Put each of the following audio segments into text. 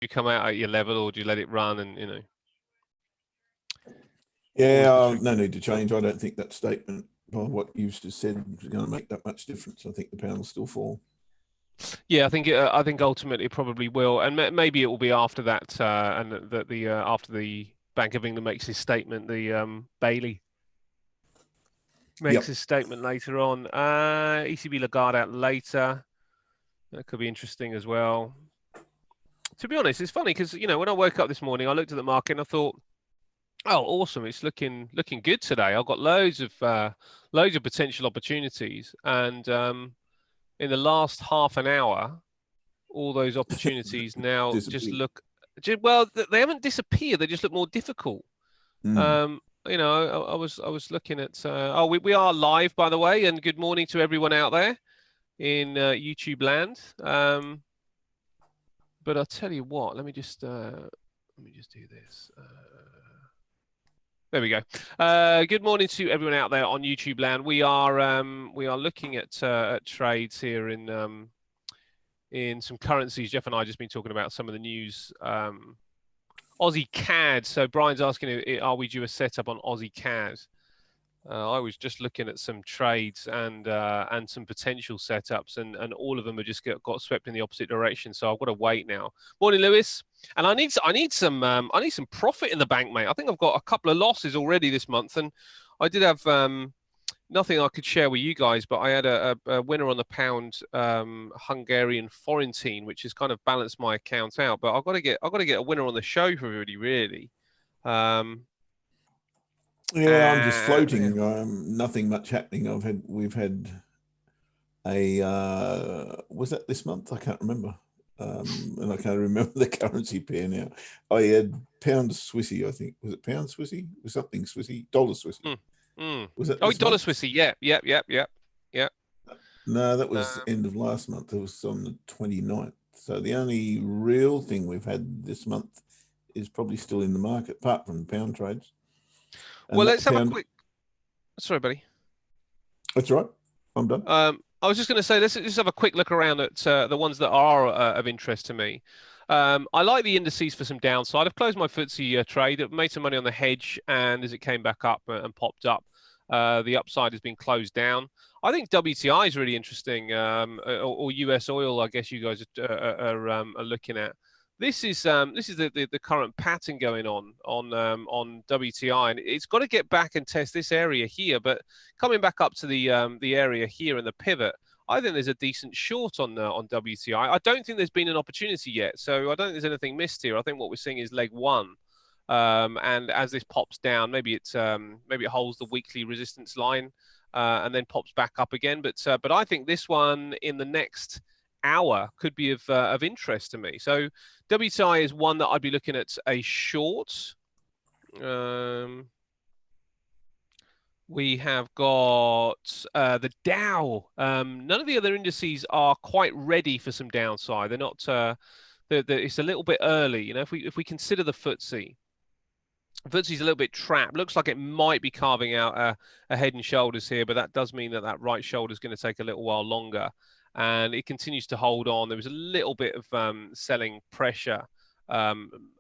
you come out at your level, or do you let it run and, you know? Yeah, no need to change. I don't think that statement by what you've just said is going to make that much difference. I think the pound will still fall. Yeah, I think ultimately it probably will, and maybe it will be after that, and the after the Bank of England makes his statement, the Bailey makes his statement later on. ECB Lagarde out later. That could be interesting as well. To be honest, it's funny because, you know, when I woke up this morning, I looked at the market and I thought, oh, awesome! It's looking good today. I've got loads of potential opportunities, and in the last half an hour, all those opportunities now just look well. They haven't disappeared. They just look more difficult. You know, I was looking at. We are live, by the way, and good morning to everyone out there in YouTube land. But I'll tell you what. Let me just do this. There we go. Good morning to everyone out there on YouTube land. We are looking at trades here in some currencies. Jeff and I have just been talking about some of the news. Aussie CAD. So Brian's asking, are we due a setup on Aussie CAD? I was just looking at some trades and some potential setups, and all of them have just got swept in the opposite direction. So I've got to wait now. Morning, Lewis. And I need some profit in the bank, mate. I think I've got a couple of losses already this month, and I did have nothing I could share with you guys, but I had a winner on the pound Hungarian forintine, which has kind of balanced my account out. But I've got to get a winner on the show for everybody, really. Yeah, I'm just floating. Nothing much happening. We've had a was that this month? I can't remember. And I can't remember the currency pair now. I had pound Swissy, I think. Was it pound Swissy? Was something Swissy? Dollar Swissy. Was it? Oh, dollar Swissy. Yeah. No, that was end of last month. It was on the 29th. So the only real thing we've had this month is probably still in the market, apart from pound trades. And well, let's have a quick. Sorry, buddy. That's right. I'm done. I was just going to say, let's just have a quick look around at the ones that are of interest to me. I like the indices for some downside. I've closed my FTSE trade. I've made some money on the hedge, and as it came back up and popped up, the upside has been closed down. I think WTI is really interesting, or US oil, I guess you guys are looking at. This is the current pattern going on WTI, and it's got to get back and test this area here. But coming back up to the area here in the pivot, I think there's a decent short on WTI. I don't think there's been an opportunity yet, so I don't think there's anything missed here. I think what we're seeing is leg one, and as this pops down, maybe it holds the weekly resistance line and then pops back up again. But I think this one in the next hour could be of interest to me. So WTI is one that I'd be looking at a short. We have got the Dow. None of the other indices are quite ready for some downside. They're not. It's a little bit early. You know, if we consider the FTSE. FTSE's a little bit trapped. Looks like it might be carving out a head and shoulders here, but that does mean that right shoulder is going to take a little while longer. And it continues to hold on. There was a little bit of selling pressure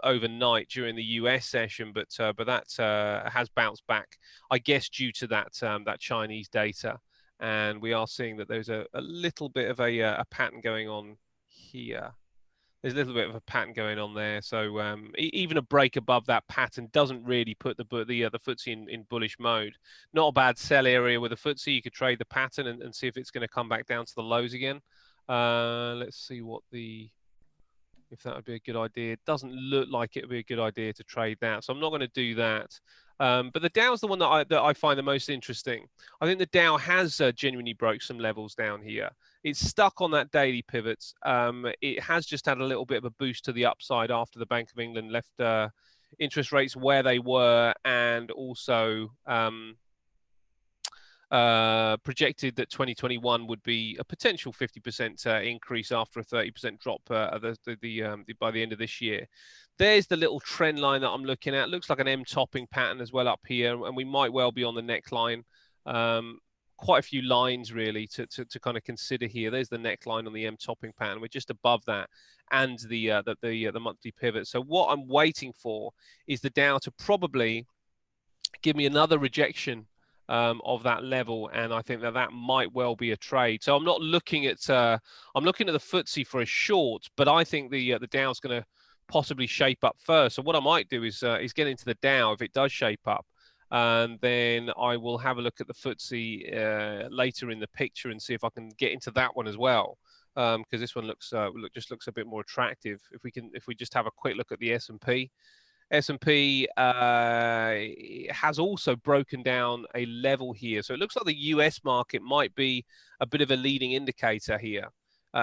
overnight during the US session, but that has bounced back, I guess, due to that Chinese data. And we are seeing that there's a little bit of a pattern going on here. There's a little bit of a pattern going on there. So even a break above that pattern doesn't really put the FTSE in bullish mode. Not a bad sell area with the FTSE. You could trade the pattern and see if it's going to come back down to the lows again. Let's see if that would be a good idea. It doesn't look like it would be a good idea to trade that. So I'm not going to do that. But the Dow's the one that I find the most interesting. I think the Dow has genuinely broke some levels down here. It's stuck on that daily pivot. It has just had a little bit of a boost to the upside after the Bank of England left interest rates where they were, and also projected that 2021 would be a potential 50% increase after a 30% drop by the end of this year. There's the little trend line that I'm looking at. Looks like an M topping pattern as well up here, and we might well be on the neckline. quite a few lines really to kind of consider here. There's the neckline on the M topping pattern. We're just above that, and the monthly pivot. So what I'm waiting for is the Dow to probably give me another rejection of that level, and I think that might well be a trade. So I'm not looking at I'm looking at the FTSE for a short, but I think the Dow's going to possibly shape up first. So what I might do is get into the Dow if it does shape up, and then I will have a look at the FTSE later in the picture and see if I can get into that one as well. Because this one looks looks a bit more attractive. If we just have a quick look at the S&P. S&P has also broken down a level here. So it looks like the US market might be a bit of a leading indicator here.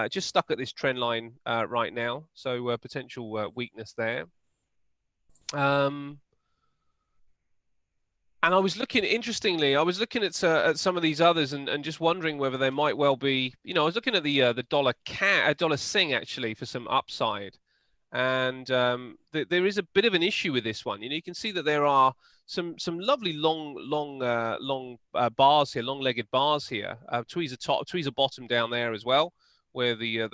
Just stuck at this trend line right now. So potential weakness there. And I was looking, interestingly, I was looking at some of these others and just wondering whether there might well be, I was looking at the dollar Sing actually for some upside. And there is a bit of an issue with this one. You can see that there are some lovely long bars here, long-legged bars here. Tweezer bottom down there as well, where the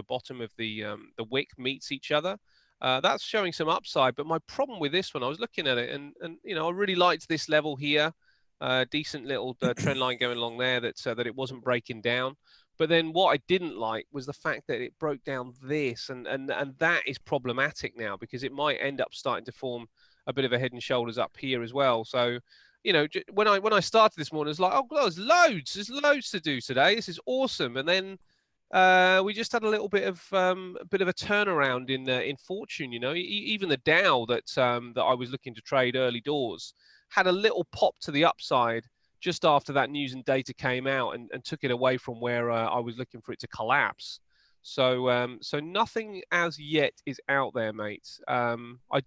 bottom of the wick meets each other. That's showing some upside. But my problem with this one, I was looking at it, and I really liked this level here. Decent little trend line going along there that it wasn't breaking down. But then what I didn't like was the fact that it broke down this, and that is problematic now because it might end up starting to form a bit of a head and shoulders up here as well. So, when I started this morning, I was like, oh, God, there's loads to do today. This is awesome. And then we just had a little bit of a turnaround in fortune. Even the Dow that I was looking to trade early doors had a little pop to the upside just after that news and data came out and took it away from where I was looking for it to collapse. So nothing as yet is out there, mates. I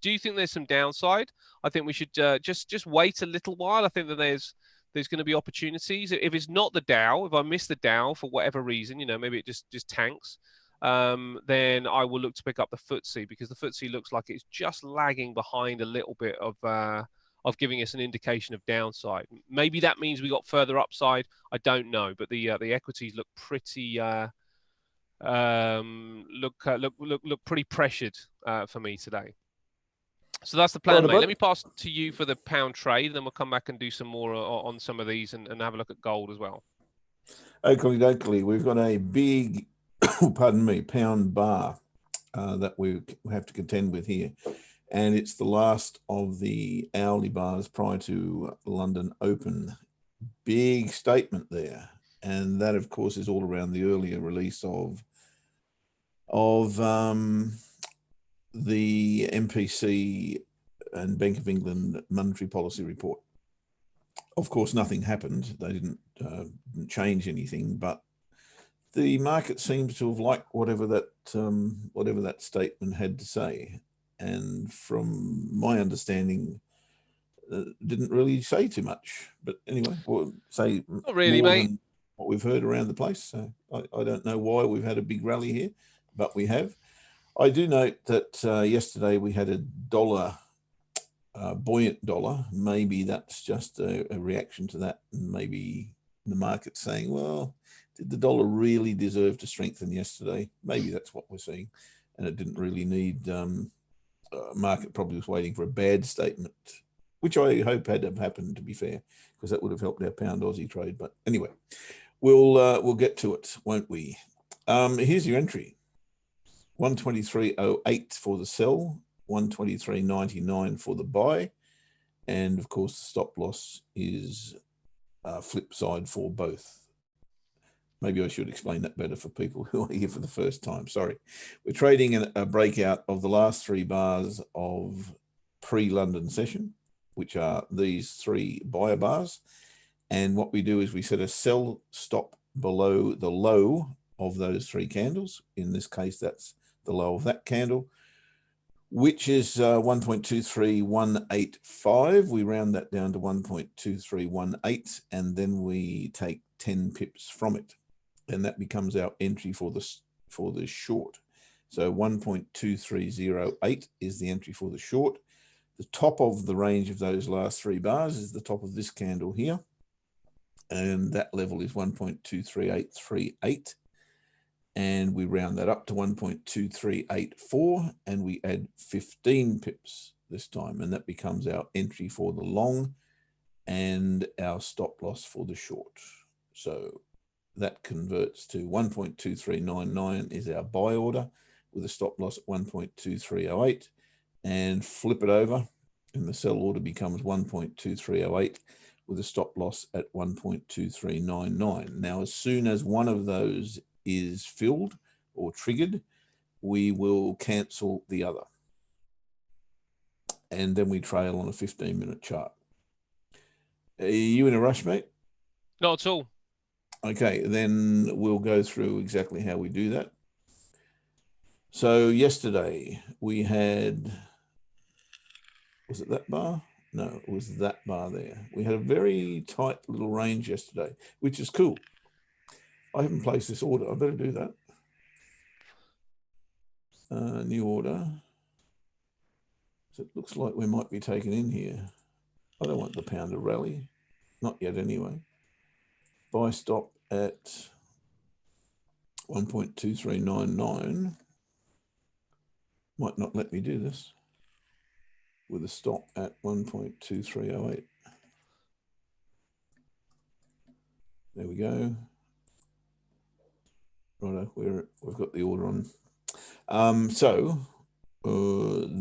do think there's some downside. I think we should just wait a little while. I think that there's going to be opportunities. If it's not the Dow, if I miss the Dow for whatever reason, maybe it just tanks, then I will look to pick up the FTSE because the FTSE looks like it's just lagging behind a little bit of giving us an indication of downside. Maybe that means we got further upside. I don't know, but the equities look pretty look pretty pressured for me today. So that's the plan, mate. Let me pass to you for the pound trade, and then we'll come back and do some more on some of these and have a look at gold as well. Oakley, we've got a big, pardon me, pound bar that we have to contend with here. And it's the last of the hourly bars prior to London Open. Big statement there. And that, of course, is all around the earlier release of the MPC and Bank of England monetary policy report. Of course, nothing happened. They didn't change anything, but the market seems to have liked whatever that statement had to say. And from my understanding, didn't really say too much. But anyway, we'll say not really, mate. Than what we've heard around the place. So I don't know why we've had a big rally here, but we have. I do note that yesterday we had a dollar, buoyant dollar. Maybe that's just a reaction to that. And maybe the market's saying, well, did the dollar really deserve to strengthen yesterday? Maybe that's what we're seeing. And it didn't really need... market probably was waiting for a bad statement, which I hope had have happened, to be fair, because that would have helped our pound Aussie trade. But anyway, we'll get to it, won't we? Here's your entry: 123.08 for the sell, 123.99 for the buy, and of course the stop loss is flip side for both. Maybe I should explain that better for people who are here for the first time. Sorry. We're trading a breakout of the last three bars of pre-London session, which are these three buyer bars. And what we do is we set a sell stop below the low of those three candles. In this case, that's the low of that candle, which is 1.23185. We round that down to 1.2318, and then we take 10 pips from it. And that becomes our entry for the short. So 1.2308 is the entry for the short. The top of the range of those last three bars is the top of this candle here. and that level is 1.23838. And we round that up to 1.2384, and we add 15 pips this time, and that becomes our entry for the long and our stop loss for the short. So that converts to 1.2399 is our buy order with a stop loss at 1.2308, and flip it over and the sell order becomes 1.2308 with a stop loss at 1.2399. Now, as soon as one of those is filled or triggered, we will cancel the other. And then we trail on a 15-minute chart. Are you in a rush, mate? Not at all. Okay, then we'll go through exactly how we do that. So yesterday we had, was it that bar? No, it was that bar there. We had a very tight little range yesterday, which is cool. I haven't placed this order. I better do that. New order. So it looks like we might be taken in here. I don't want the pounder rally. Not yet anyway. Buy stop at 1.2399. Might not let me do this with a stop at 1.2308. There we go. Righto, we've got the order on.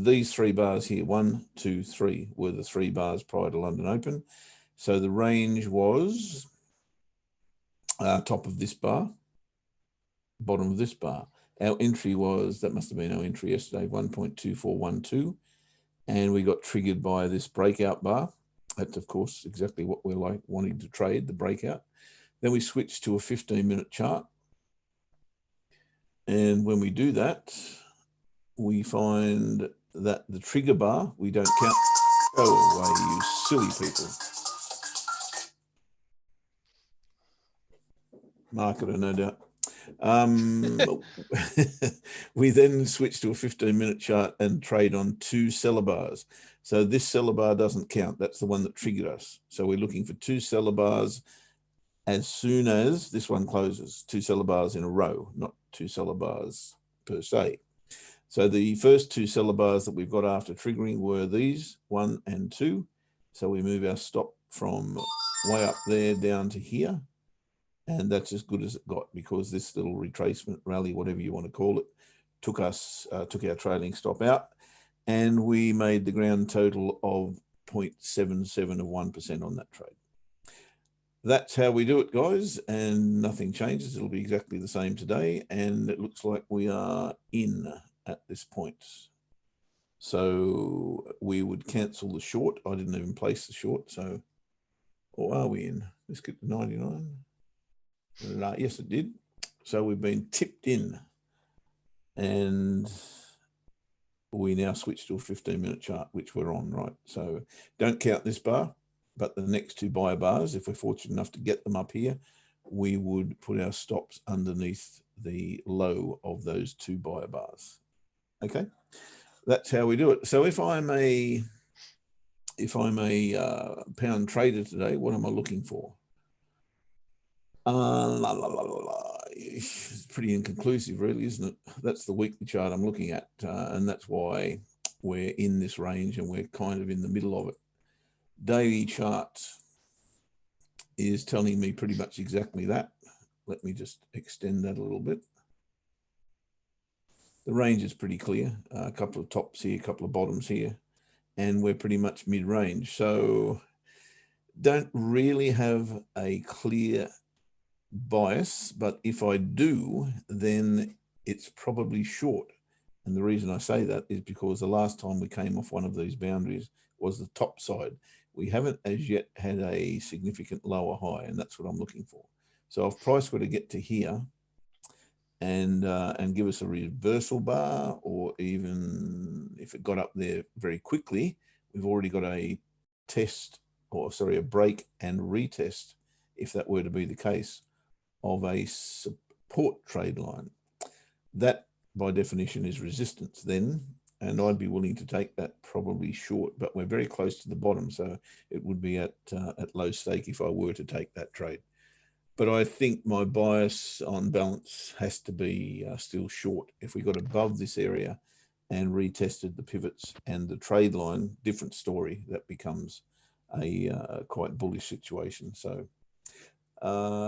These three bars here, 1, 2, 3, were the three bars prior to London Open. So the range was top of this bar, bottom of this bar. Our entry was, that must have been our entry yesterday, 1.2412. And we got triggered by this breakout bar. That's, of course, exactly what we're like wanting to trade, the breakout. Then we switched to a 15-minute chart. And when we do that, we find that the trigger bar, we don't count. Go away, you silly people. Marketer, no doubt. We then switch to a 15-minute chart and trade on two seller bars. So this seller bar doesn't count. That's the one that triggered us. So we're looking for two seller bars as soon as this one closes, two seller bars in a row, not two seller bars per se. So the first two seller bars that we've got after triggering were these, 1 and 2. So we move our stop from way up there down to here. And that's as good as it got, because this little retracement rally, whatever you want to call it, took our trailing stop out, and we made the grand total of 0.77 of 1% on that trade. That's how we do it, guys, and nothing changes. It'll be exactly the same today, and it looks like we are in at this point. So we would cancel the short. I didn't even place the short, so, or are we in? Let's get to 99. Yes, it did. So we've been tipped in, and we now switch to a 15-minute chart, which we're on, right? So don't count this bar, but the next two buyer bars, if we're fortunate enough to get them up here, we would put our stops underneath the low of those two buyer bars. Okay, that's how we do it. So if I'm a pound trader today, what am I looking for? It's pretty inconclusive, really, isn't it? That's the weekly chart I'm looking at, and that's why we're in this range and we're kind of in the middle of it. Daily chart is telling me pretty much exactly that. Let me just extend that a little bit. The range is pretty clear. A couple of tops here, a couple of bottoms here, and we're pretty much mid-range. So don't really have a clear bias, but if I do, then it's probably short. And the reason I say that is because the last time we came off one of these boundaries was the top side. We haven't as yet had a significant lower high, and that's what I'm looking for. So if price were to get to here and give us a reversal bar, or even if it got up there very quickly, we've already got a test, or sorry, a break and retest, if that were to be the case, of a support trade line. That, by definition, is resistance then, and I'd be willing to take that probably short, but we're very close to the bottom, so it would be at low stake if I were to take that trade. But I think my bias on balance has to be still short. If we got above this area and retested the pivots and the trade line, different story. That becomes a quite bullish situation. So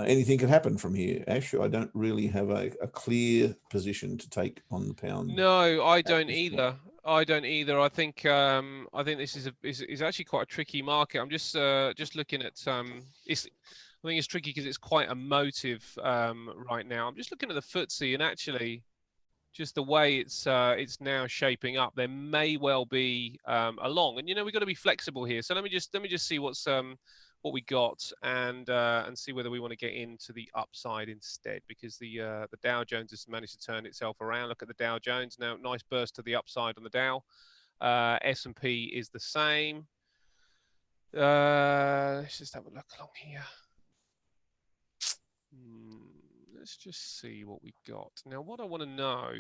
anything could happen from here, Ash. I don't really have a clear position to take on the pound. No, I don't either. I don't either. I think this is actually quite a tricky market. I'm just looking at I think it's tricky because it's quite emotive right now. I'm just looking at the FTSE, and actually, just the way it's now shaping up, there may well be a long. And we've got to be flexible here. So let me just see what we got and see whether we want to get into the upside instead, because the Dow Jones has managed to turn itself around. Look at the Dow Jones now, nice burst to the upside on the Dow. S&P is the same. Let's just have a look along here. Let's just see what we got. Now, what I want to know,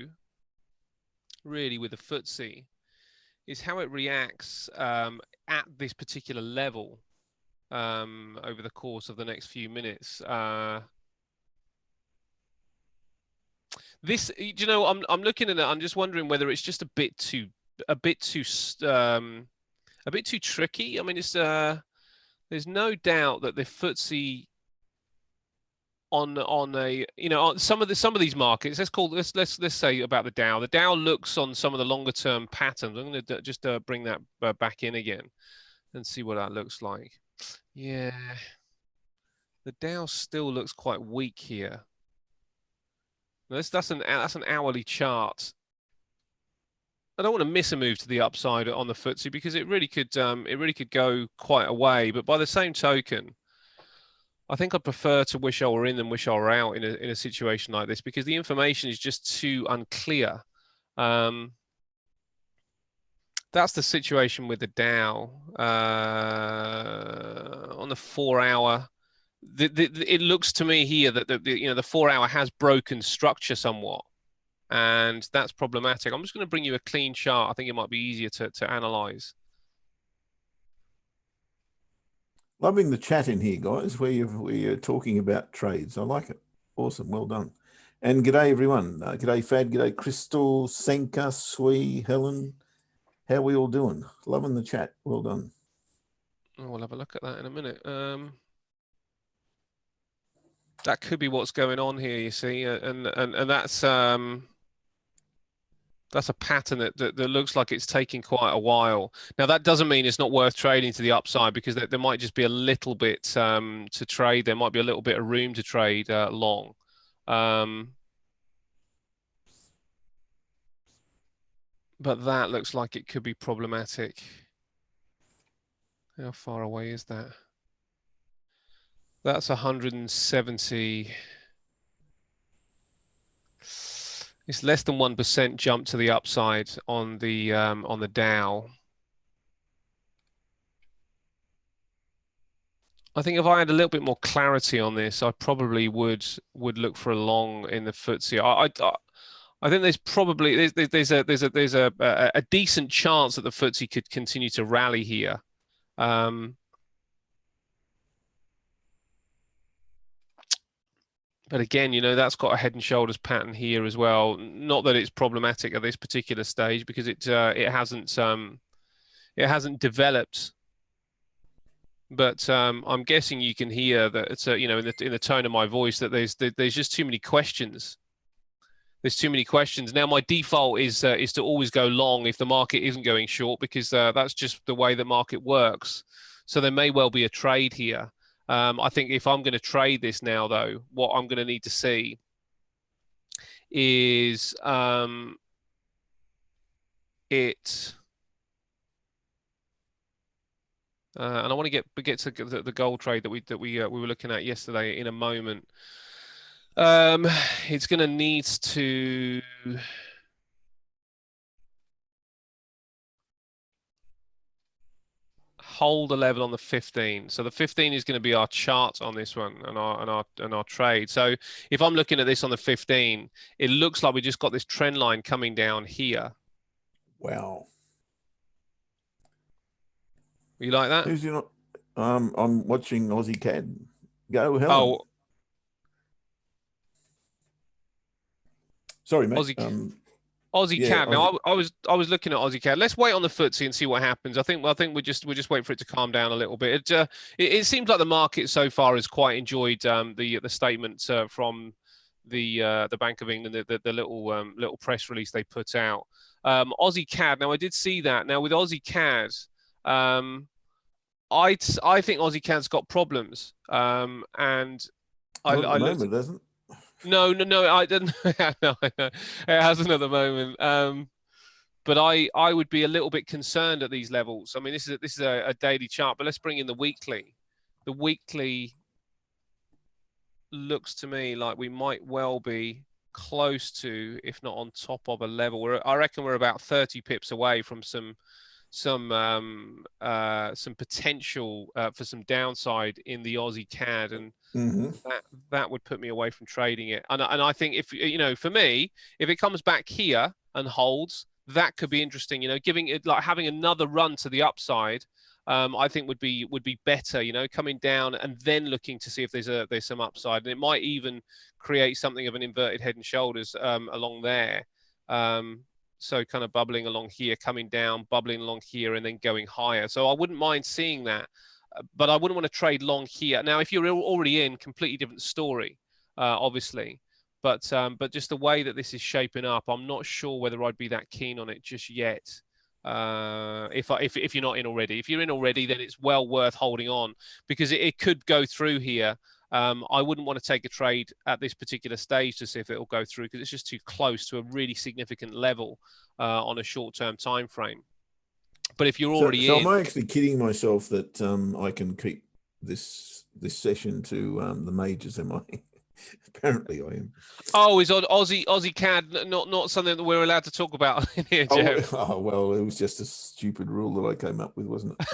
really, with the FTSE, is how it reacts at this particular level over the course of the next few minutes. I'm looking at it. I'm just wondering whether it's just a bit too tricky. I mean, it's there's no doubt that the FTSE on some of these markets, let's say about the Dow. The Dow looks on some of the longer term patterns. I'm going to just bring that back in again and see what that looks like. Yeah, the Dow still looks quite weak here. That's an hourly chart. I don't want to miss a move to the upside on the FTSE because it really could go quite a way. But by the same token, I think I'd prefer to wish I were in than wish I were out in a situation like this, because the information is just too unclear. That's the situation with the Dow on the 4-hour. It looks to me here that the 4-hour has broken structure somewhat, and that's problematic. I'm just going to bring you a clean chart. I think it might be easier to analyze. Loving the chat in here, guys, where you're talking about trades. I like it. Awesome. Well done. And g'day, everyone. G'day, Fad. G'day, Crystal, Senka, Swee, Helen. How are we all doing? Loving the chat. Well done. We'll have a look at that in a minute. That could be what's going on here, you see, and that's a pattern that looks like it's taking quite a while. Now, that doesn't mean it's not worth trading to the upside, because there might just be a little bit to trade. There might be a little bit of room to trade long. But that looks like it could be problematic. How far away is that? That's 170. It's less than 1% jump to the upside on the Dow. I think if I had a little bit more clarity on this, I probably would look for a long in the FTSE. I think there's probably there's a decent chance that the FTSE could continue to rally here. But again, that's got a head and shoulders pattern here as well. Not that it's problematic at this particular stage, because it hasn't developed. But I'm guessing you can hear that it's in the tone of my voice that there's just too many questions. There's too many questions. Now, my default is to always go long if the market isn't going short, because that's just the way the market works. So there may well be a trade here. I think if I'm going to trade this now, though, what I'm going to need to see is and I want to get to the gold trade that we were looking at yesterday in a moment. It's going to need to hold a level on the 15. So the 15 is going to be our chart on this one and our trade. So if I'm looking at this on the 15, it looks like we just got this trend line coming down here. Wow. You like that? Who's you not? I'm watching Aussie CAD. Go Helen. Oh, Sorry, mate. Aussie Aussie Yeah, CAD. Aussie. Now I was looking at Aussie CAD. Let's wait on the FTSE and see what happens. I think we'll just wait for it to calm down a little bit. It seems like the market so far has quite enjoyed the statement from the Bank of England, the little press release they put out. Aussie CAD. Now I did see that. Now with Aussie CAD, I think Aussie CAD's got problems. And Not at I the looked. moment, doesn't. No, I didn't. No, it hasn't at the moment. But I would be a little bit concerned at these levels. I mean, this is a daily chart, but let's bring in the weekly. The weekly looks to me like we might well be close to, if not on top of a level. I reckon we're about 30 pips away from some potential for some downside in the Aussie CAD, and that would put me away from trading it. And I think if for me, if it comes back here and holds, that could be interesting. Giving it like having another run to the upside. I think would be better, coming down and then looking to see if there's some upside, and it might even create something of an inverted head and shoulders along there. So kind of bubbling along here, coming down, bubbling along here, and then going higher. So I wouldn't mind seeing that, but I wouldn't want to trade long here. Now, if you're already in, completely different story, obviously. But just the way that this is shaping up, I'm not sure whether I'd be that keen on it just yet. If you're not in already, if you're in already, then it's well worth holding on, because it could go through here. I wouldn't want to take a trade at this particular stage to see if it will go through, because it's just too close to a really significant level on a short-term time frame. But if you're already so in, am I actually kidding myself that I can keep this session to the majors? Am I? Apparently, I am. oh, is Aussie CAD not something that we're allowed to talk about in here, Joe? Oh, well, it was just a stupid rule that I came up with, wasn't it?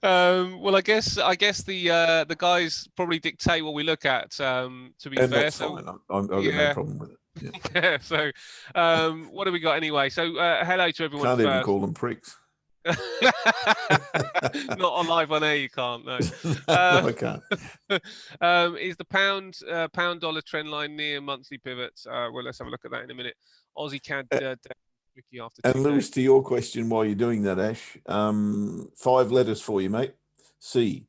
Well, I guess the guys probably dictate what we look at. To be and fair, that's fine. I've got no problem with it. Yeah. Yeah. So, what do we got anyway? So, hello to everyone. Can't first. even call them pricks. Not on live on air, you can't. No, no I can't. Is the pound dollar trend line near monthly pivots? Well, let's have a look at that in a minute. Aussie CAD tricky after. And Lewis, to your question, while you're doing that, Ash, 5 letters for you, mate. CHINA.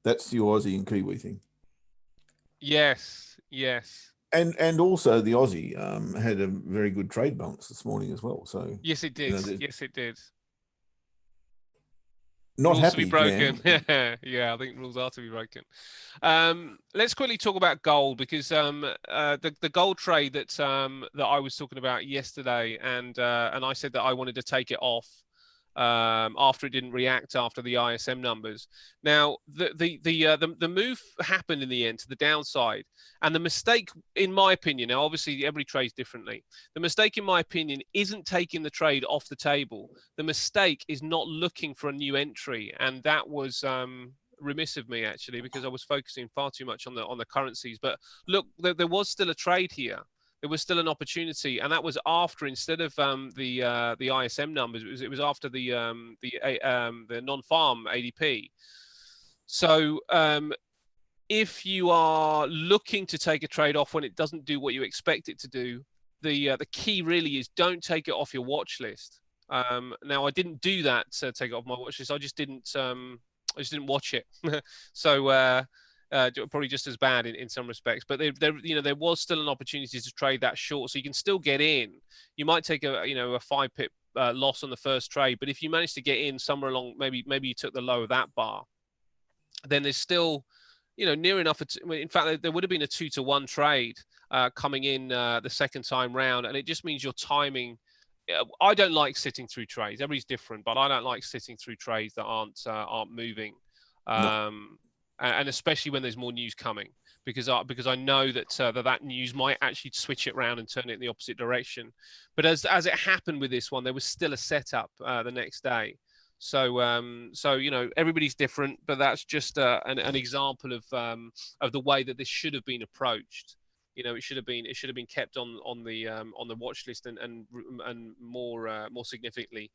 That's your Aussie and Kiwi thing. Yes. And also the Aussie had a very good trade balance this morning as well. So yes, it did. Yes, it did. Not rules happy, to be broken. Yeah, I think rules are to be broken. Let's quickly talk about gold, because the gold trade that I was talking about yesterday, and I said that I wanted to take it off after it didn't react after the ISM numbers. Now, the move happened in the end to the downside, and the mistake, in my opinion, now obviously every trade's differently. The mistake, in my opinion, isn't taking the trade off the table. The mistake is not looking for a new entry, and that was remiss of me, actually, because I was focusing far too much on the currencies. But look, there was still a trade here. There was still an opportunity, and that was after, instead of the ISM numbers, it was after the non-farm ADP. So if you are looking to take a trade off when it doesn't do what you expect it to do, the key really is don't take it off your watch list. Now, I didn't do that to take it off my watch list. I just didn't watch it. So. Probably just as bad in some respects, but there was still an opportunity to trade that short, so you can still get in. You might take a 5 pip loss on the first trade, but if you manage to get in somewhere along, maybe you took the low of that bar, then there's still near enough. In fact, there would have been a 2-to-1 trade coming in the second time round, and it just means your timing. I don't like sitting through trades. Everybody's different, but I don't like sitting through trades that aren't moving. No. And especially when there's more news coming, because I know that that news might actually switch it around and turn it in the opposite direction. But as it happened with this one, there was still a setup the next day. So everybody's different, but that's just an example of the way that this should have been approached. It should have been kept on the watch list and more significantly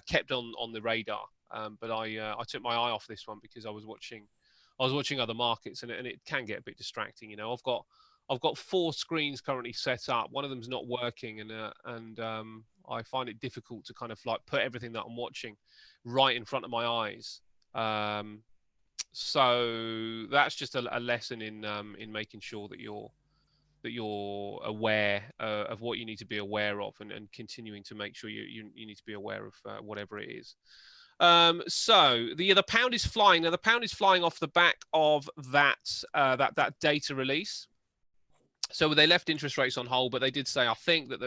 kept on the radar. But I took my eye off this one because I was watching other markets, and it can get a bit distracting. I've got 4 screens currently set up. One of them's not working, and I find it difficult to kind of like put everything that I'm watching right in front of my eyes. So that's just a lesson in making sure that you're aware of what you need to be aware of, and continuing to make sure you need to be aware of whatever it is. So the pound is flying. Now the pound is flying off the back of that data release. So they left interest rates on hold, but they did say, I think, that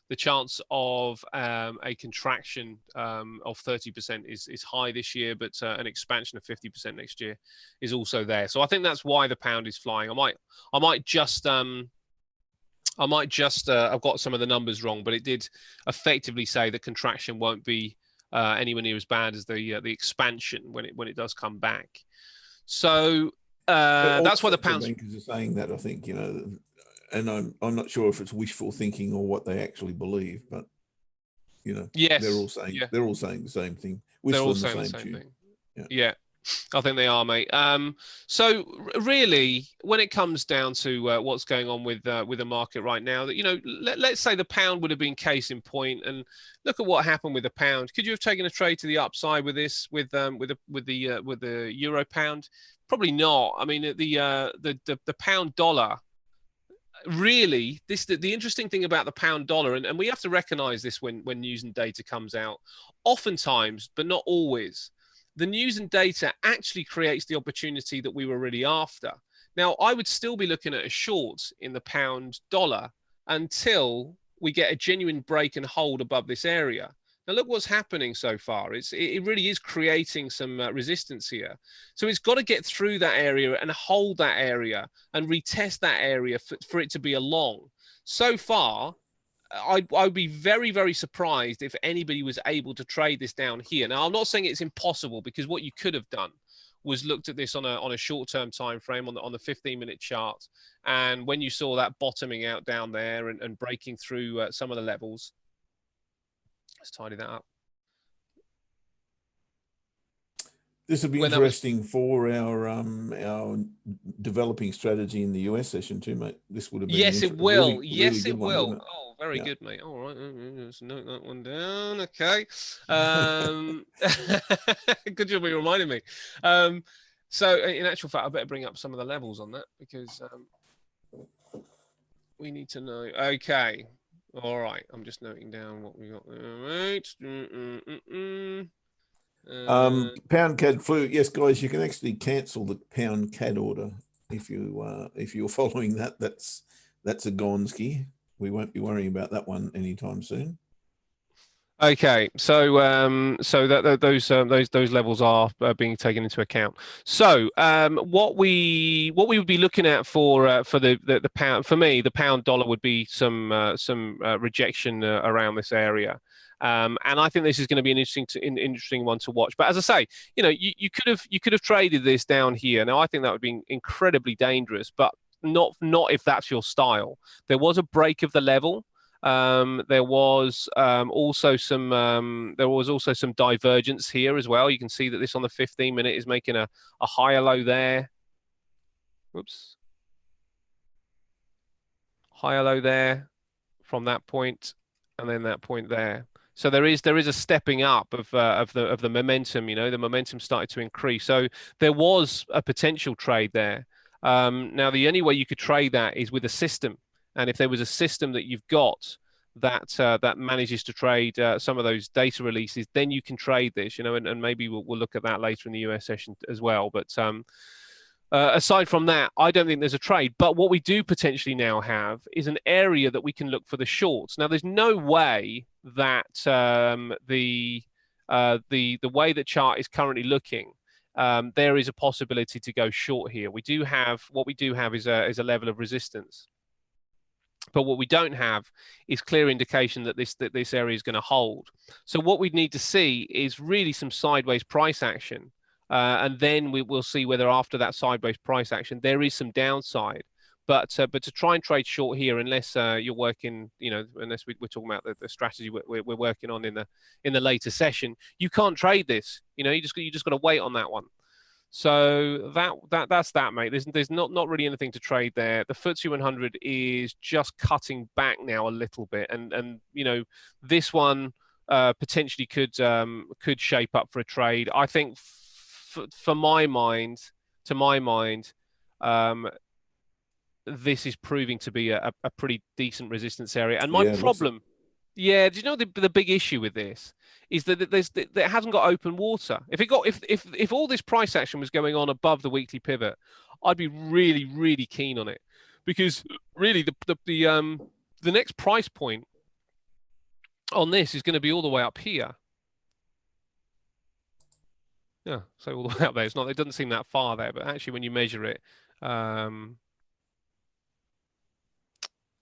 the chance of a contraction of 30% is high this year, but an expansion of 50% next year is also there. So I think that's why the pound is flying. I might just I've got some of the numbers wrong, but it did effectively say that contraction won't be anywhere near as bad as the expansion when it does come back. So that's why the pound's bankers are saying that, I think, and I'm not sure if it's wishful thinking or what they actually believe, but yes, they're all saying the same thing. They're all saying the same thing. Yeah. I think they are, mate. So really, when it comes down to what's going on with the market right now, that let's say the pound would have been case in point, and look at what happened with the pound. Could you have taken a trade to the upside with this, with the euro pound? Probably not. I mean, the pound dollar. Really, the interesting thing about the pound dollar, and we have to recognize this when news and data comes out, oftentimes, but not always, the news and data actually creates the opportunity that we were really after. Now, I would still be looking at a short in the pound dollar until we get a genuine break and hold above this area. Now, look what's happening so far. It really is creating some resistance here. So it's got to get through that area and hold that area and retest that area for it to be a long. So far, I'd be very, very surprised if anybody was able to trade this down here. Now, I'm not saying it's impossible, because what you could have done was looked at this on a short-term time frame on the 15-minute chart, and when you saw that bottoming out down there and breaking through some of the levels, let's tidy that up. This would be interesting for our developing strategy in the US session too, mate. This would have been yes, it will. Really, yes, really it will. One, oh, very good, mate. All right, let's note that one down. Okay. Good job you reminded me. So in actual fact, I better bring up some of the levels on that, because we need to know. Okay. All right. I'm just noting down what we got there, right? Pound CAD flu. Yes, guys, you can actually cancel the pound CAD order if you're following that. That's a Gonski. We won't be worrying about that one anytime soon. Okay, so those levels are being taken into account. So what we would be looking at for the pound, for me, the pound dollar would be some rejection around this area. And I think this is going to be an interesting one to watch. But as I say, you could have traded this down here. Now I think that would be incredibly dangerous, but not if that's your style. There was a break of the level. There was also some divergence here as well. You can see that this on the 15-minute is making a higher low there. Whoops. Higher low there from that point, and then that point there. So there is a stepping up of the momentum. The momentum started to increase. So there was a potential trade there. Now the only way you could trade that is with a system. And if there was a system that you've got that manages to trade some of those data releases, then you can trade this, and maybe we'll look at that later in the US session as well. But aside from that, I don't think there's a trade. But what we do potentially now have is an area that we can look for the shorts. Now, there's no way that the way the chart is currently looking, there is a possibility to go short here. What we do have is a level of resistance. But what we don't have is clear indication that this area is going to hold. So what we need to see is really some sideways price action. And then we will see whether after that sideways price action, there is some downside. But to try and trade short here, unless you're working, unless we're talking about the strategy we're working on in the later session, you can't trade this. You just got to wait on that one. So that's that, mate. There's not really anything to trade there. The FTSE 100 is just cutting back now a little bit, and this one potentially could shape up for a trade. I think to my mind, this is proving to be a pretty decent resistance area. And my problem, do you know the big issue with this is that it hasn't got open water. If all this price action was going on above the weekly pivot, I'd be really, really keen on it, because really the next price point on this is going to be all the way up here. Yeah, so all the way up there. It doesn't seem that far there, but actually when you measure it,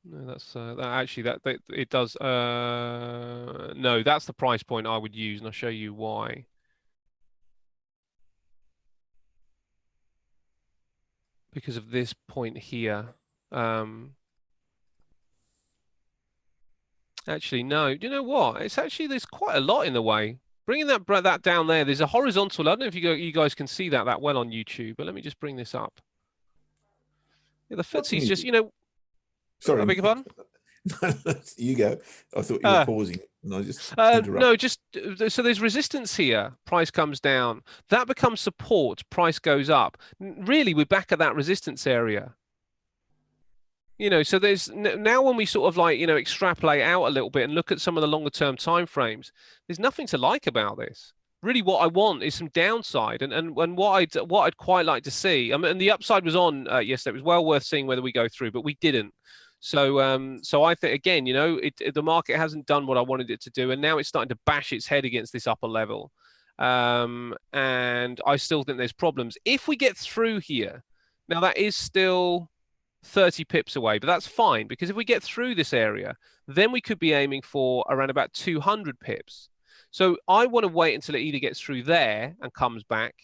no, that's it does. No, that's the price point I would use, and I'll show you why. Because of this point here. Actually, no. You know what? There's quite a lot in the way. Bringing that down there. There's a horizontal. I don't know if you guys can see that well on YouTube, but let me just bring this up. Yeah, the FTSE's just, Sorry, I beg your pardon? You go. I thought you were pausing. And I just no, so there's resistance here. Price comes down. That becomes support. Price goes up. Really, we're back at that resistance area. So there's now, when we sort of extrapolate out a little bit and look at some of the longer term time frames, there's nothing to like about this. Really, what I want is some downside, and what I'd quite like to see. I mean, and the upside was on yesterday. It was well worth seeing whether we go through, but we didn't. So I think, again, the market hasn't done what I wanted it to do, and now it's starting to bash its head against this upper level. And I still think there's problems. If we get through here, now that is still 30 pips away, but that's fine, because if we get through this area, then we could be aiming for around about 200 pips. So I want to wait until it either gets through there and comes back,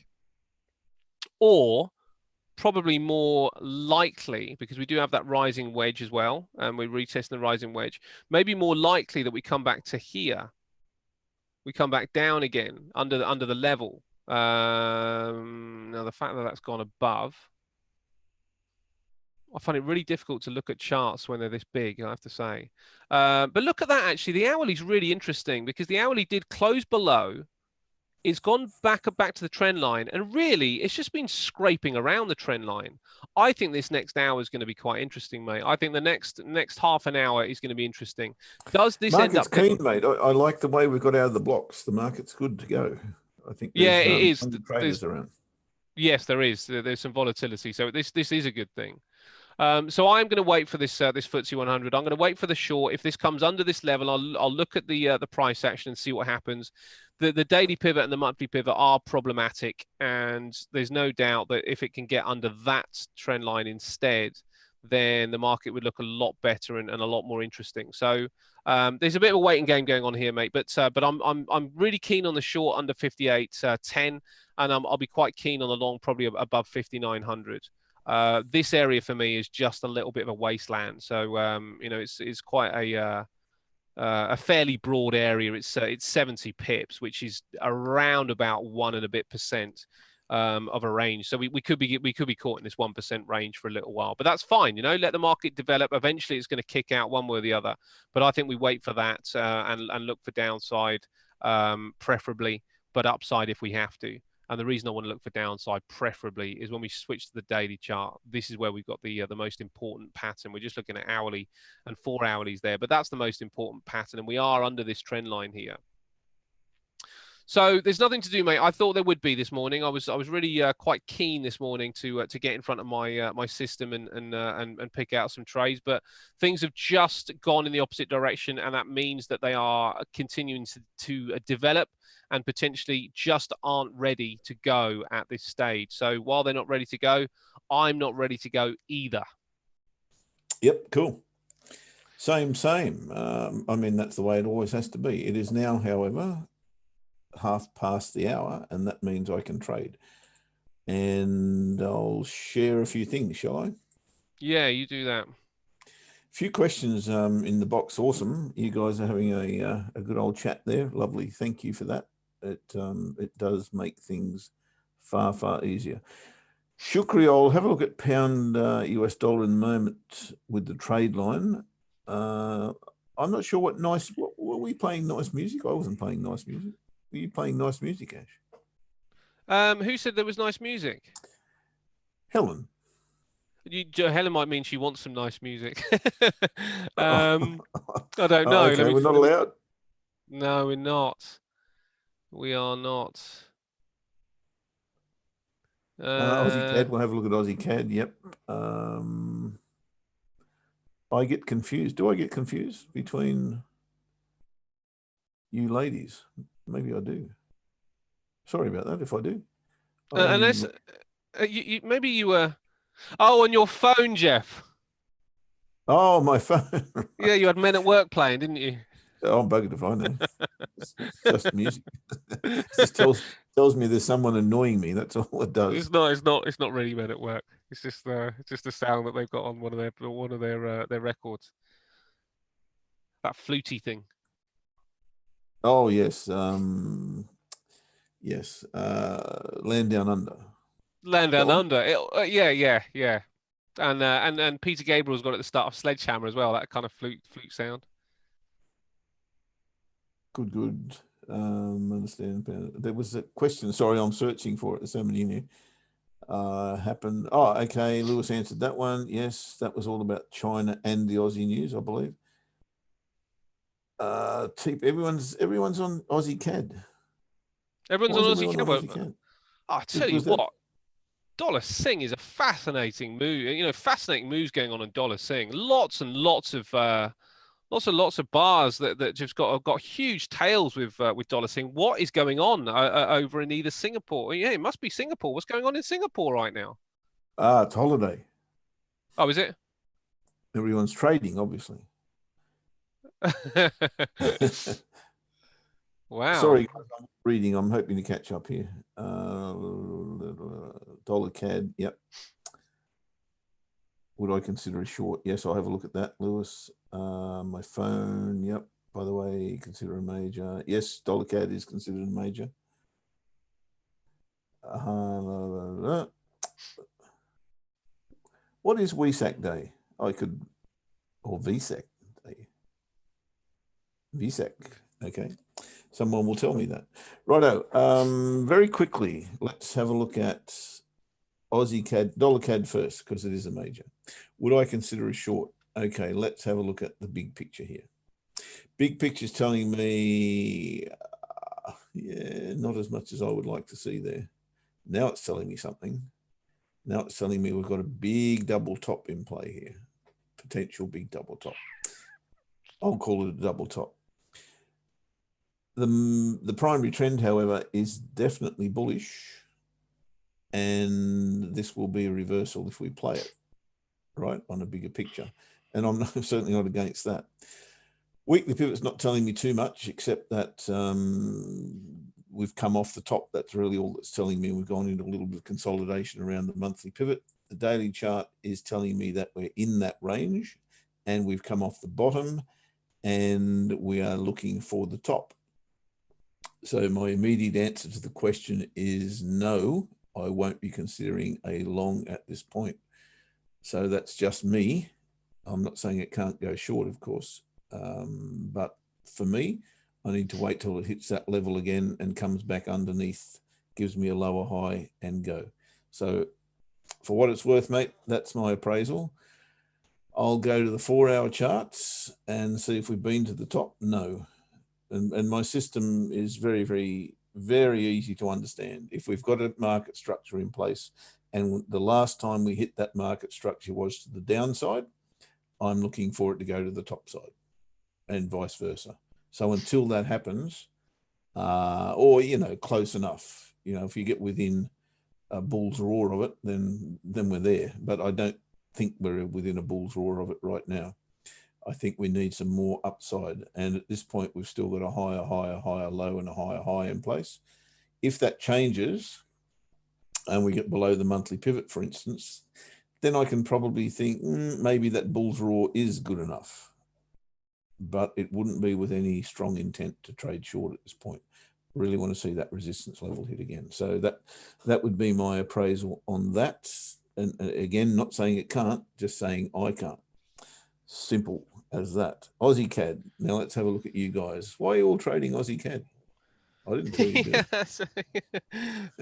or probably more likely, because we do have that rising wedge as well, and we're retesting the rising wedge, maybe more likely that we come back to here. We come back down again under the level. Now, the fact that that's gone above, I find it really difficult to look at charts when they're this big, I have to say. But look at that, actually. The hourly is really interesting, because the hourly did close below. It's gone back to the trend line, and really, it's just been scraping around the trend line. I think this next hour is going to be quite interesting, mate. I think the next half an hour is going to be interesting. Does this end up keen, mate? I like the way we've got out of the blocks. The market's good to go. I think it is. Traders around. Yes, there is. There's some volatility, so this is a good thing. So I'm going to wait for this FTSE 100. I'm going to wait for the short. If this comes under this level, I'll look at the price action and see what happens. The daily pivot and the monthly pivot are problematic, and there's no doubt that if it can get under that trend line instead, then the market would look a lot better and a lot more interesting. So there's a bit of a waiting game going on here, mate. But I'm really keen on the short under 58.10, and I'll be quite keen on the long, probably above 5900. This area for me is just a little bit of a wasteland. So it's quite a fairly broad area. It's 70 pips, which is around about 1 and a bit % of a range. So we could be caught in this 1% range for a little while, but that's fine. Let the market develop. Eventually, it's going to kick out one way or the other. But I think we wait for that and look for downside, preferably, but upside if we have to. And the reason I want to look for downside preferably is when we switch to the daily chart. This is where we've got the most important pattern. We're just looking at hourly and 4 hourlies there, but that's the most important pattern, and we are under this trend line here. So there's nothing to do, mate. I thought there would be this morning. I was really quite keen this morning to get in front of my system and pick out some trades, but things have just gone in the opposite direction, and that means that they are continuing to develop and potentially just aren't ready to go at this stage. So while they're not ready to go, I'm not ready to go either. Yep, cool. Same. I mean, that's the way it always has to be. It is now, however, half past the hour, and that means I can trade. And I'll share a few things, shall I? Yeah, you do that. Few questions in the box. Awesome. You guys are having a good old chat there. Lovely. Thank you for that. It does make things far easier. Shukri, I'll have a look at pound US dollar in the moment with the trade line. I'm not sure what were we playing nice music? I wasn't playing nice music. Were you playing nice music, Ash? Who said there was nice music? Helen. Helen might mean she wants some nice music. Oh, I don't know. okay, we're not allowed. No, we're not. We are not. Aussie CAD. We'll have a look at Aussie CAD. Yep. I get confused. Do I get confused between you ladies? Maybe I do. Sorry about that if I do. Unless maybe you were. Oh, on your phone, Jeff. Oh, my phone. Yeah, you had Men at Work playing, didn't you? Oh, I'm buggered if I know. It's just music. It just tells me there's someone annoying me. That's all it does. It's not really Men at Work. It's just the sound that they've got on one of their records. That fluty thing. Oh yes, yes. Land Down Under. Land Down Under. Yeah. And Peter Gabriel's got it at the start of Sledgehammer as well. That kind of flute sound. Good. Understand. There was a question. Sorry, I'm searching for it. There's so many in here. Happened. Oh, okay. Lewis answered that one. Yes, that was all about China and the Aussie news, I believe. Everyone's on Aussie CAD. Everyone's on Aussie CAD. I tell you what, that? Dollar Sing is a fascinating move. Fascinating moves going on in Dollar Sing. Lots and lots of bars that just got huge tails with Dollar Sing. What is going on over in either Singapore? Yeah, it must be Singapore. What's going on in Singapore right now? It's holiday. Oh, is it? Everyone's trading, obviously. Wow. Sorry, I'm reading. I'm hoping to catch up here. Dollar CAD. Yep. Would I consider a short? Yes, I'll have a look at that, Lewis. My phone. Yep. By the way, consider a major. Yes, Dollar CAD is considered a major. What is WESAC Day? Or VSAC Day. VSAC. Okay. Someone will tell me that. Righto. Very quickly, let's have a look at Aussie CAD, Dollar CAD first, because it is a major. Would I consider a short? Okay, let's have a look at the big picture here. Big picture is telling me, not as much as I would like to see there. Now it's telling me something. Now it's telling me we've got a big double top in play here. Potential big double top. I'll call it a double top. The primary trend, however, is definitely bullish, and this will be a reversal if we play it right on a bigger picture. And I'm certainly not against that. Weekly pivot's not telling me too much, except that we've come off the top. That's really all that's telling me. We've gone into a little bit of consolidation around the monthly pivot. The daily chart is telling me that we're in that range, and we've come off the bottom, and we are looking for the top. So my immediate answer to the question is no, I won't be considering a long at this point. So that's just me. I'm not saying it can't go short, of course. But for me, I need to wait till it hits that level again and comes back underneath, gives me a lower high and go. So for what it's worth, mate, that's my appraisal. I'll go to the 4-hour charts and see if we've been to the top. No. And my system is very, very, very easy to understand. If we've got a market structure in place, and the last time we hit that market structure was to the downside, I'm looking for it to go to the top side, and vice versa. So until that happens, or close enough, if you get within a bull's roar of it, then we're there. But I don't think we're within a bull's roar of it right now. I think we need some more upside. And at this point, we've still got a higher low and a higher high in place. If that changes and we get below the monthly pivot, for instance, then I can probably think maybe that bull's raw is good enough, but it wouldn't be with any strong intent to trade short at this point. Really want to see that resistance level hit again. So that would be my appraisal on that. And again, not saying it can't, just saying I can't. Simple as that. Aussie CAD. Now let's have a look at you guys. Why are you all trading Aussie CAD? I didn't tell you to.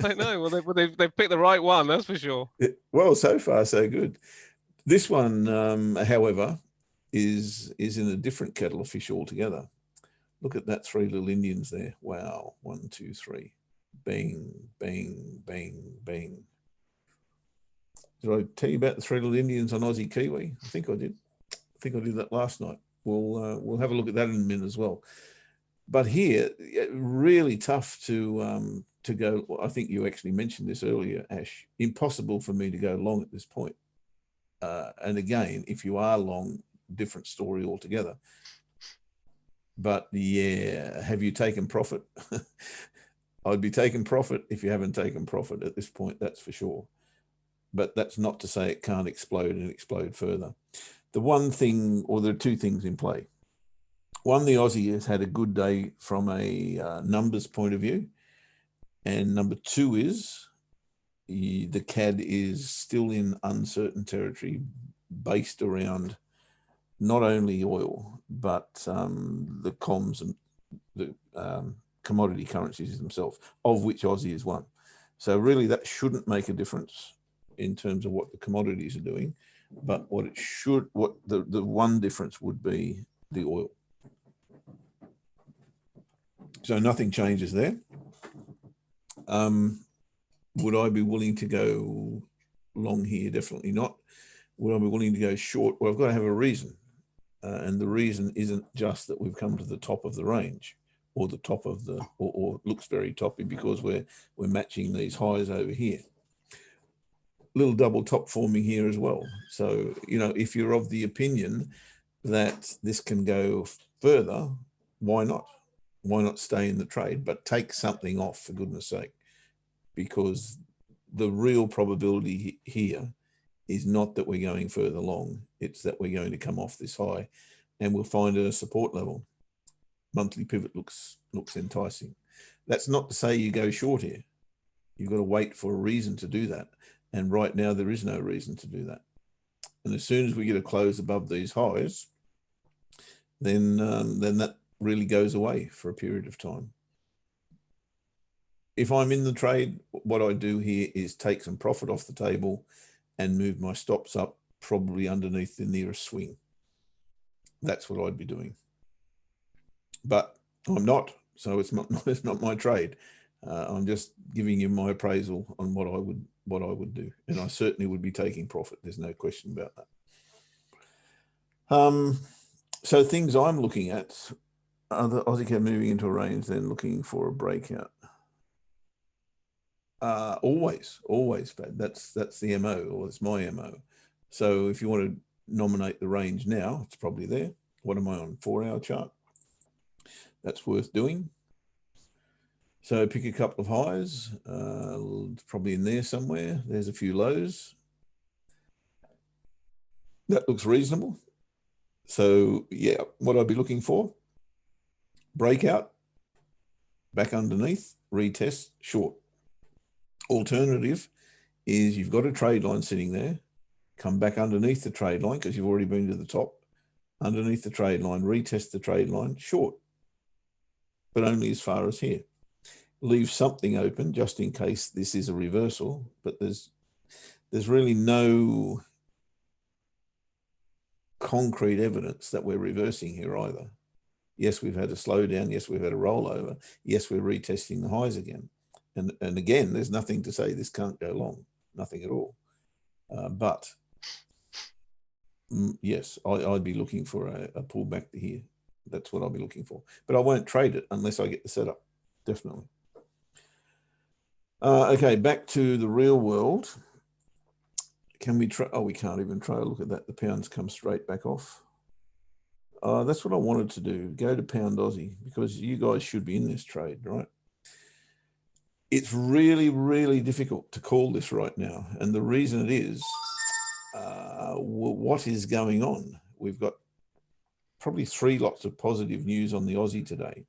I know. Well, they've picked the right one, that's for sure. Well, so far so good. This one, however, is in a different kettle of fish altogether. Look at that 3 little Indians there. Wow. 1, 2, 3. Bang, bang, bang, bang. Did I tell you about the 3 little Indians on Aussie Kiwi? I think I did. I think I did that last night. We'll have a look at that in a minute as well. But here, really tough to go. I think you actually mentioned this earlier, Ash. Impossible for me to go long at this point. And again, if you are long, different story altogether. But yeah, have you taken profit? I'd be taking profit if you haven't taken profit at this point, that's for sure. But that's not to say it can't explode and explode further. The one thing, or there are 2 things in play. One, the Aussie has had a good day from a numbers point of view. And number 2 is the CAD is still in uncertain territory based around not only oil, but the comms and the commodity currencies themselves, of which Aussie is one. So really that shouldn't make a difference in terms of what the commodities are doing, but what the one difference would be the oil. So nothing changes there. Would I be willing to go long here? Definitely not. Would I be willing to go short? Well, I've got to have a reason. And the reason isn't just that we've come to the top of the range or the top of the, or looks very toppy because we're matching these highs over here. Little double top forming here as well. So, if you're of the opinion that this can go further, why not? Why not stay in the trade, but take something off, for goodness sake? Because the real probability here is not that we're going further long. It's that we're going to come off this high and we'll find a support level. Monthly pivot looks enticing. That's not to say you go short here. You've got to wait for a reason to do that. And right now there is no reason to do that. And as soon as we get a close above these highs, then that really goes away for a period of time. If I'm in the trade, what I do here is take some profit off the table and move my stops up probably underneath the nearest swing. That's what I'd be doing. But I'm not, so it's not my trade. I'm just giving you my appraisal on what I would do, and I certainly would be taking profit. There's no question about that. So things I'm looking at are the Aussie CAD moving into a range, then looking for a breakout. Always, Fad. That's the MO, or it's my MO. So if you want to nominate the range now, it's probably there. What am I on? 4-hour chart. That's worth doing. So pick a couple of highs, probably in there somewhere. There's a few lows. That looks reasonable. So yeah, what I'd be looking for, breakout, back underneath, retest, short. Alternative is you've got a trade line sitting there, come back underneath the trade line because you've already been to the top, underneath the trade line, retest the trade line, short, but only as far as here. Leave something open just in case this is a reversal, but there's really no concrete evidence that we're reversing here either. Yes, we've had a slowdown. Yes, we've had a rollover. Yes, we're retesting the highs again. And again, there's nothing to say this can't go long, nothing at all. But yes, I'd be looking for a pullback to here. That's what I'll be looking for. But I won't trade it unless I get the setup, definitely. Okay, back to the real world. Can we try? Oh, we can't even try. Look at that. The pound's come straight back off. That's what I wanted to do. Go to pound Aussie because you guys should be in this trade, right? It's really, really difficult to call this right now. And the reason it is what is going on? We've got probably 3 lots of positive news on the Aussie today.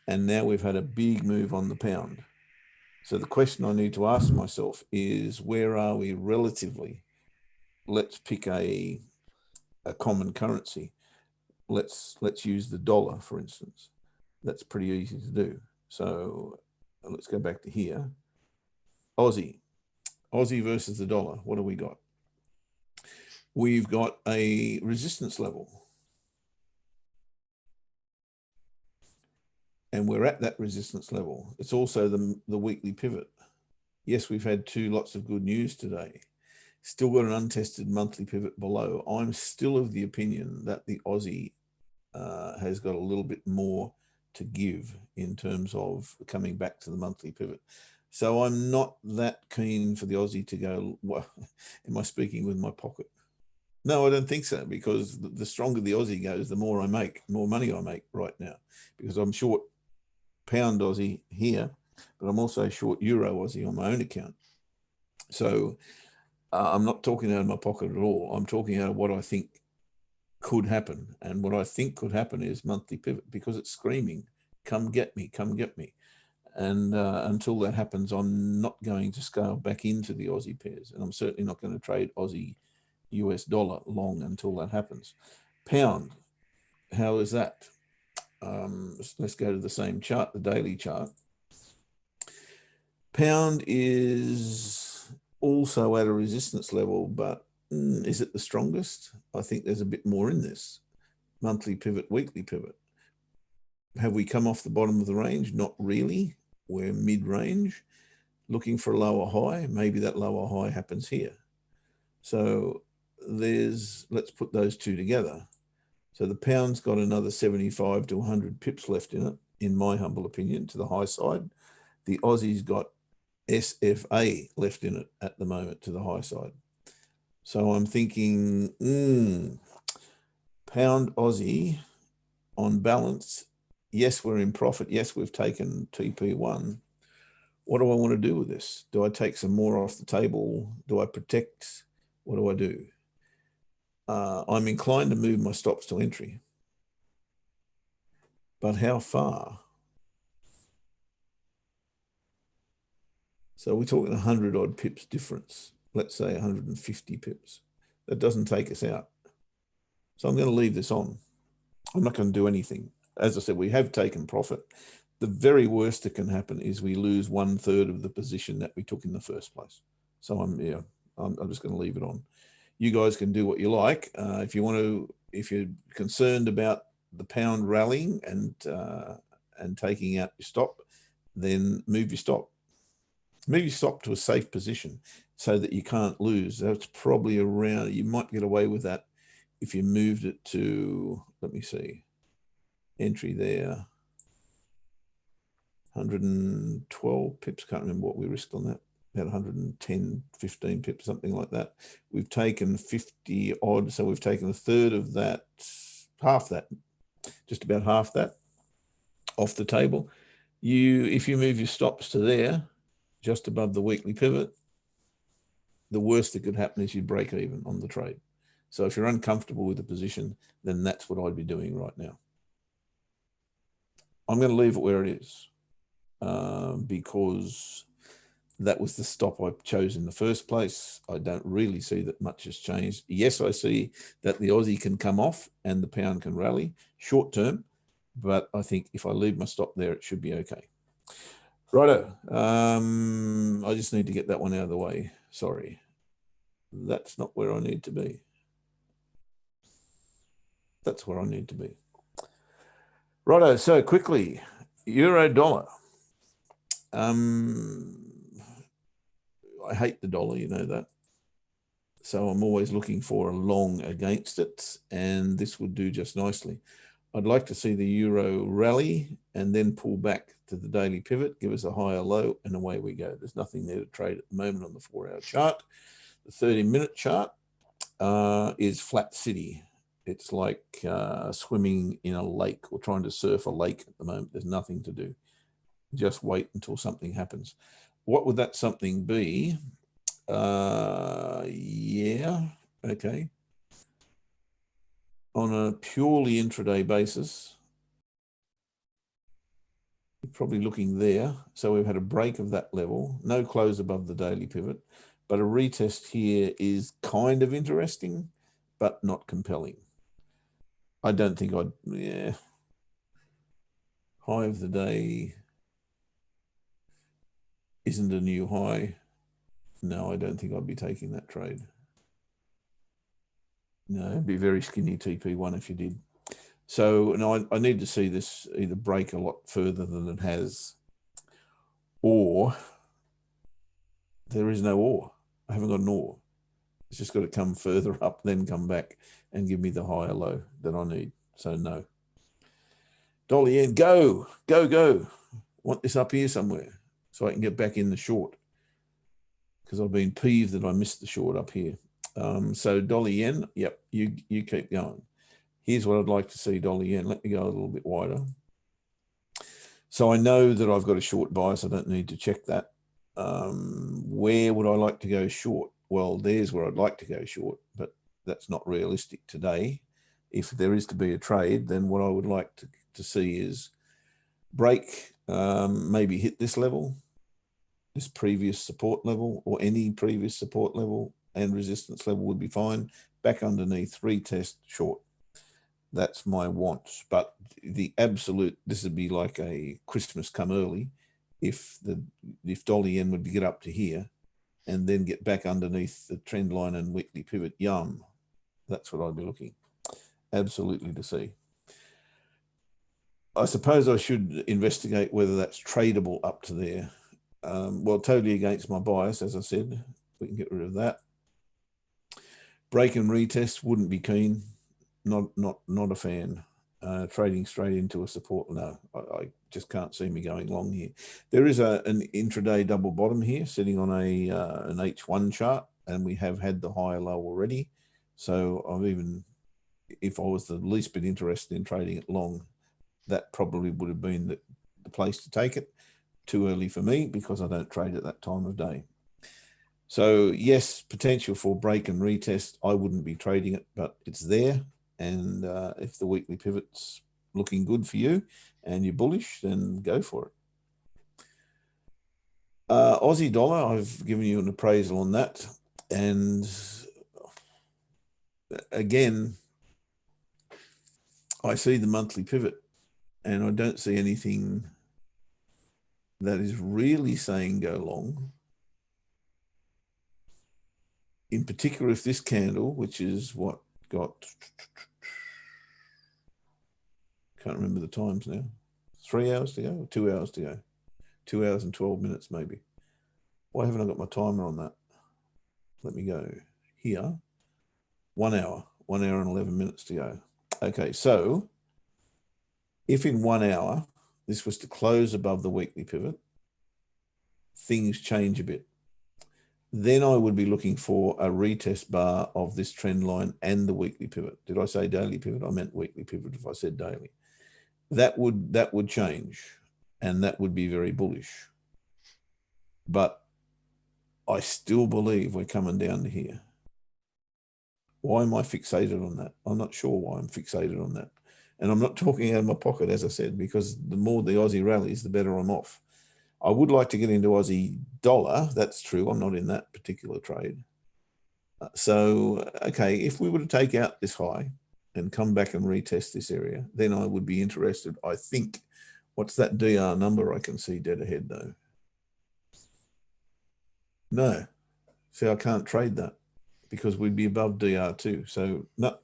And now we've had a big move on the pound. So the question I need to ask myself is, where are we relatively? Let's pick a common currency. Let's use the dollar, for instance. That's pretty easy to do. So let's go back to here. Aussie versus the dollar. What do we got? We've got a resistance level. And we're at that resistance level. It's also the weekly pivot. Yes, we've had 2 lots of good news today. Still got an untested monthly pivot below. I'm still of the opinion that the Aussie has got a little bit more to give in terms of coming back to the monthly pivot. So I'm not that keen for the Aussie to go, well, am I speaking with my pocket? No, I don't think so, because the stronger the Aussie goes, the more I make, more money I make right now, because I'm short pound Aussie here, but I'm also short Euro Aussie on my own account. So I'm not talking out of my pocket at all. I'm talking out of what I think could happen. And what I think could happen is monthly pivot, because it's screaming, come get me, come get me. And until that happens, I'm not going to scale back into the Aussie pairs. And I'm certainly not going to trade Aussie US dollar long until that happens. Pound, how is that? Let's go to the same chart, the daily chart. Pound is also at a resistance level, but is it the strongest? I think there's a bit more in this. Monthly pivot, weekly pivot. Have we come off the bottom of the range? Not really. We're mid-range, looking for a lower high. Maybe that lower high happens here. So let's put those 2 together. So the pound's got another 75 to 100 pips left in it, in my humble opinion, to the high side. The Aussie's got SFA left in it at the moment to the high side. So I'm thinking, pound Aussie on balance. Yes, we're in profit. Yes, we've taken TP1. What do I want to do with this? Do I take some more off the table? Do I protect? What do I do? I'm inclined to move my stops to entry. But how far? So we're talking 100 odd pips difference. Let's say 150 pips. That doesn't take us out. So I'm going to leave this on. I'm not going to do anything. As I said, we have taken profit. The very worst that can happen is we lose 1/3 of the position that we took in the first place. So I'm just going to leave it on. You guys can do what you like. If you're concerned about the pound rallying and taking out your stop, then move your stop. Move your stop to a safe position so that you can't lose. That's probably around, you might get away with that if you moved it to, let me see, entry there, 112 pips. Can't remember what we risked on that. About 110, 15 pips, something like that. We've taken 50 odd, so we've taken 1/3 of that, half that, just about half that off the table. If you move your stops to there, just above the weekly pivot, the worst that could happen is you break even on the trade. So if you're uncomfortable with the position, then that's what I'd be doing right now. I'm going to leave it where it is because that was the stop I chose in the first place. I don't really see that much has changed. Yes, I see that the Aussie can come off and the pound can rally short term, but I think if I leave my stop there, it should be okay. Righto. I just need to get that one out of the way. Sorry. That's not where I need to be. That's where I need to be. Righto. So quickly, euro dollar. I hate the dollar, you know that. So I'm always looking for a long against it, and this would do just nicely. I'd like to see the euro rally and then pull back to the daily pivot, give us a higher low, and away we go. There's nothing there to trade at the moment on the 4-hour chart. The 30-minute chart is flat city. It's like swimming in a lake or trying to surf a lake at the moment. There's nothing to do. Just wait until something happens. What would that something be? Yeah, Okay. On a purely intraday basis, you're probably looking there. So we've had a break of that level, no close above the daily pivot, but a retest here is kind of interesting, but not compelling. I don't think I'd, yeah. High of the day isn't a new high. No, I don't think I'd be taking that trade. No, it'd be very skinny TP1 if you did. So no, I need to see this either break a lot further than it has, or there is no or. I haven't got an or. It's just got to come further up, then come back and give me the higher low that I need. So no. Dollar yen, go. Want this up here somewhere so I can get back in the short, because I've been peeved that I missed the short up here. So dollar yen, yep, you keep going. Here's what I'd like to see dollar yen. Let me go a little bit wider. So I know that I've got a short bias. I don't need to check that. Where would I like to go short? Well, there's where I'd like to go short, but that's not realistic today. If there is to be a trade, then what I would like to see is break, maybe hit this level, this previous support level, or any previous support level and resistance level would be fine. Back underneath, retest short. That's my wants. But the absolute, this would be like a Christmas come early if dollar yen would get up to here and then get back underneath the trend line and weekly pivot. Yum. That's what I'd be looking absolutely to see. I suppose I should investigate whether that's tradable up to there. Well, totally against my bias, as I said. We can get rid of that. Break and retest, wouldn't be keen. Not a fan. Trading straight into a support, no. I just can't see me going long here. There is an intraday double bottom here sitting on an H1 chart, and we have had the higher low already. So I've even, if I was the least bit interested in trading it long, that probably would have been the place to take it. Too early for me because I don't trade at that time of day. So yes, potential for break and retest. I wouldn't be trading it, but it's there. And if the weekly pivot's looking good for you and you're bullish, then go for it. Aussie dollar, I've given you an appraisal on that. And again, I see the monthly pivot and I don't see anything that is really saying go long. In particular, if this candle, which is what got, can't remember the times now, 3 hours to go or 2 hours to go, 2 hours and 12 minutes maybe. Why haven't I got my timer on that? Let me go here. 1 hour, 1 hour and 11 minutes to go. Okay, so if in 1 hour this was to close above the weekly pivot, things change a bit. Then I would be looking for a retest bar of this trend line and the weekly pivot. Did I say daily pivot? I meant weekly pivot if I said daily. That would change, and that would be very bullish. But I still believe we're coming down to here. Why am I fixated on that? I'm not sure why I'm fixated on that. And I'm not talking out of my pocket, as I said, because the more the Aussie rallies, the better I'm off. I would like to get into Aussie dollar. That's true. I'm not in that particular trade. So, okay, if we were to take out this high and come back and retest this area, then I would be interested. I think, what's that DR number I can see dead ahead though? No. See, I can't trade that because we'd be above DR2. So, no,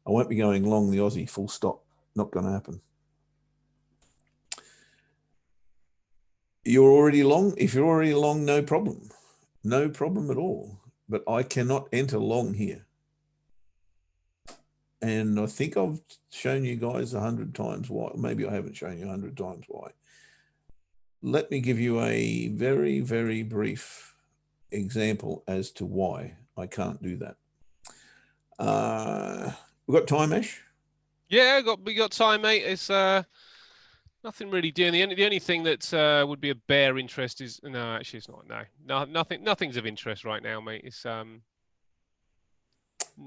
I won't be going long the Aussie, full stop. Not going to happen. You're already long. If you're already long, no problem. No problem at all. But I cannot enter long here. And I think I've shown you guys 100 times why. Maybe I haven't shown you 100 times why. Let me give you a very, very brief example as to why I can't do that. We've got time, Ash? Yeah, we got time, mate. It's nothing really doing. The only thing that would be a bare interest is no, actually it's not. No, nothing's of interest right now, mate. It's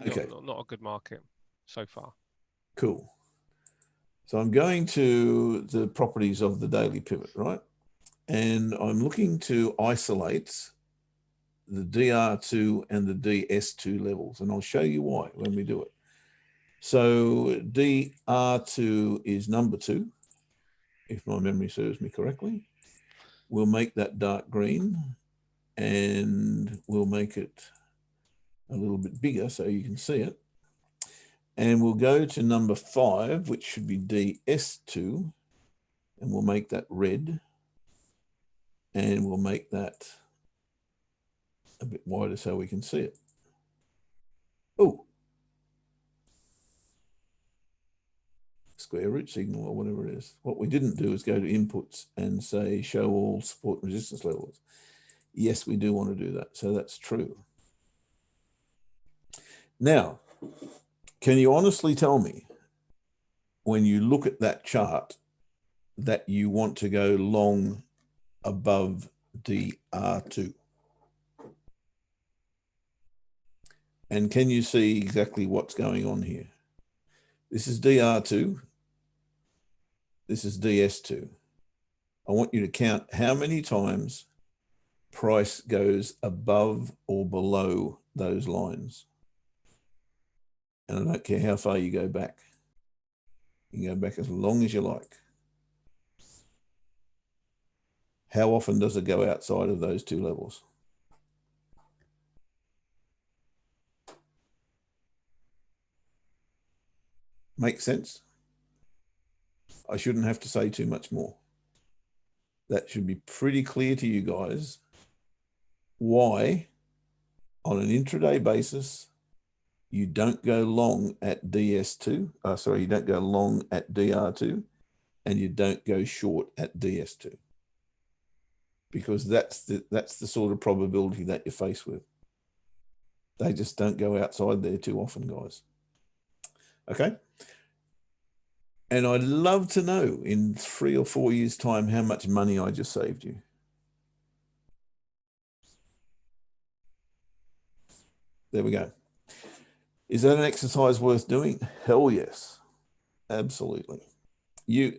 Okay. Not a good market so far. Cool. So I'm going to the properties of the daily pivot, right? And I'm looking to isolate the DR2 and the DS2 levels. And I'll show you why when we do it. So DR2 is number 2, if my memory serves me correctly. We'll make that dark green and we'll make it a little bit bigger so you can see it. And we'll go to number 5, which should be DS2, and we'll make that red. And we'll make that a bit wider so we can see it. Oh, square root signal or whatever it is. What we didn't do is go to inputs and say show all support and resistance levels. Yes, we do want to do that. So that's true. Now, can you honestly tell me when you look at that chart that you want to go long above DR2? And can you see exactly what's going on here? This is DR2. This is DS2. I want you to count how many times price goes above or below those lines. And I don't care how far you go back. You can go back as long as you like. How often does it go outside of those two levels? Make sense? I shouldn't have to say too much more. That should be pretty clear to you guys why, on an intraday basis, you don't go long at DS2. You don't go long at DR2, and you don't go short at DS2. Because that's the sort of probability that you're faced with. They just don't go outside there too often, guys. Okay. And I'd love to know in 3 or 4 years' time how much money I just saved you. There we go. Is that an exercise worth doing? Hell yes. Absolutely.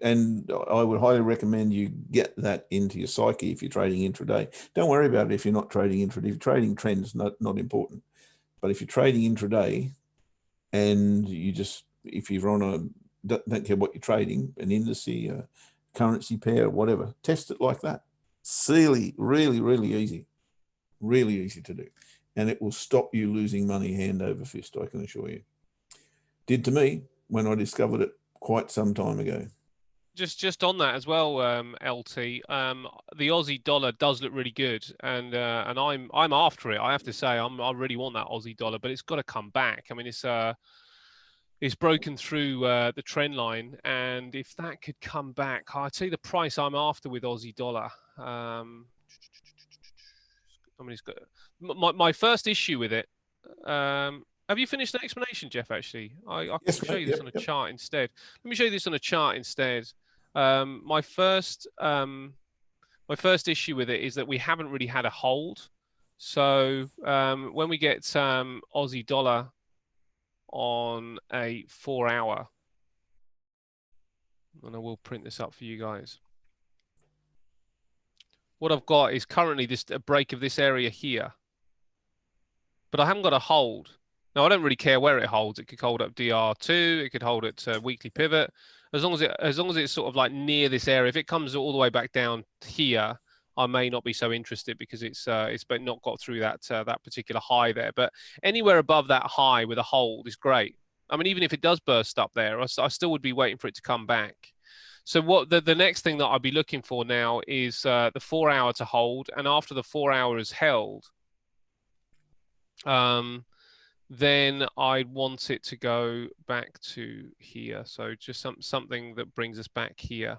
And I would highly recommend you get that into your psyche if you're trading intraday. Don't worry about it if you're not trading intraday. If you're trading trends, not important. But if you're trading intraday and if you're on don't care what you're trading, an indice, a currency pair, whatever, test it like that. Really, really, really easy. Really easy to do. And it will stop you losing money hand over fist, I can assure you. Did to me when I discovered it quite some time ago. Just on that as well, LT. The Aussie dollar does look really good, and I'm after it. I have to say, I really want that Aussie dollar, but it's got to come back. I mean, it's broken through the trend line, and if that could come back, I'd say the price I'm after with Aussie dollar. I mean, it's got my first issue with it. Have you finished the explanation, Jeff? Actually, I can Yes, show mate. you this on a chart instead. Let me show you this on a chart instead. My first issue with it is that we haven't really had a hold. So when we get Aussie dollar on a 4-hour, and I will print this up for you guys. What I've got is currently a break of this area here, but I haven't got a hold. Now, I don't really care where it holds. It could hold up DR2. It could hold it weekly pivot. As long as it's sort of like near this area. If it comes all the way back down here, I may not be so interested because it's not got through that particular high there. But anywhere above that high with a hold is great. I mean, even if it does burst up there, I still would be waiting for it to come back. So what the next thing that I'd be looking for now is the 4-hour to hold, and after the 4-hour is held, then I want it to go back to here. So just something that brings us back here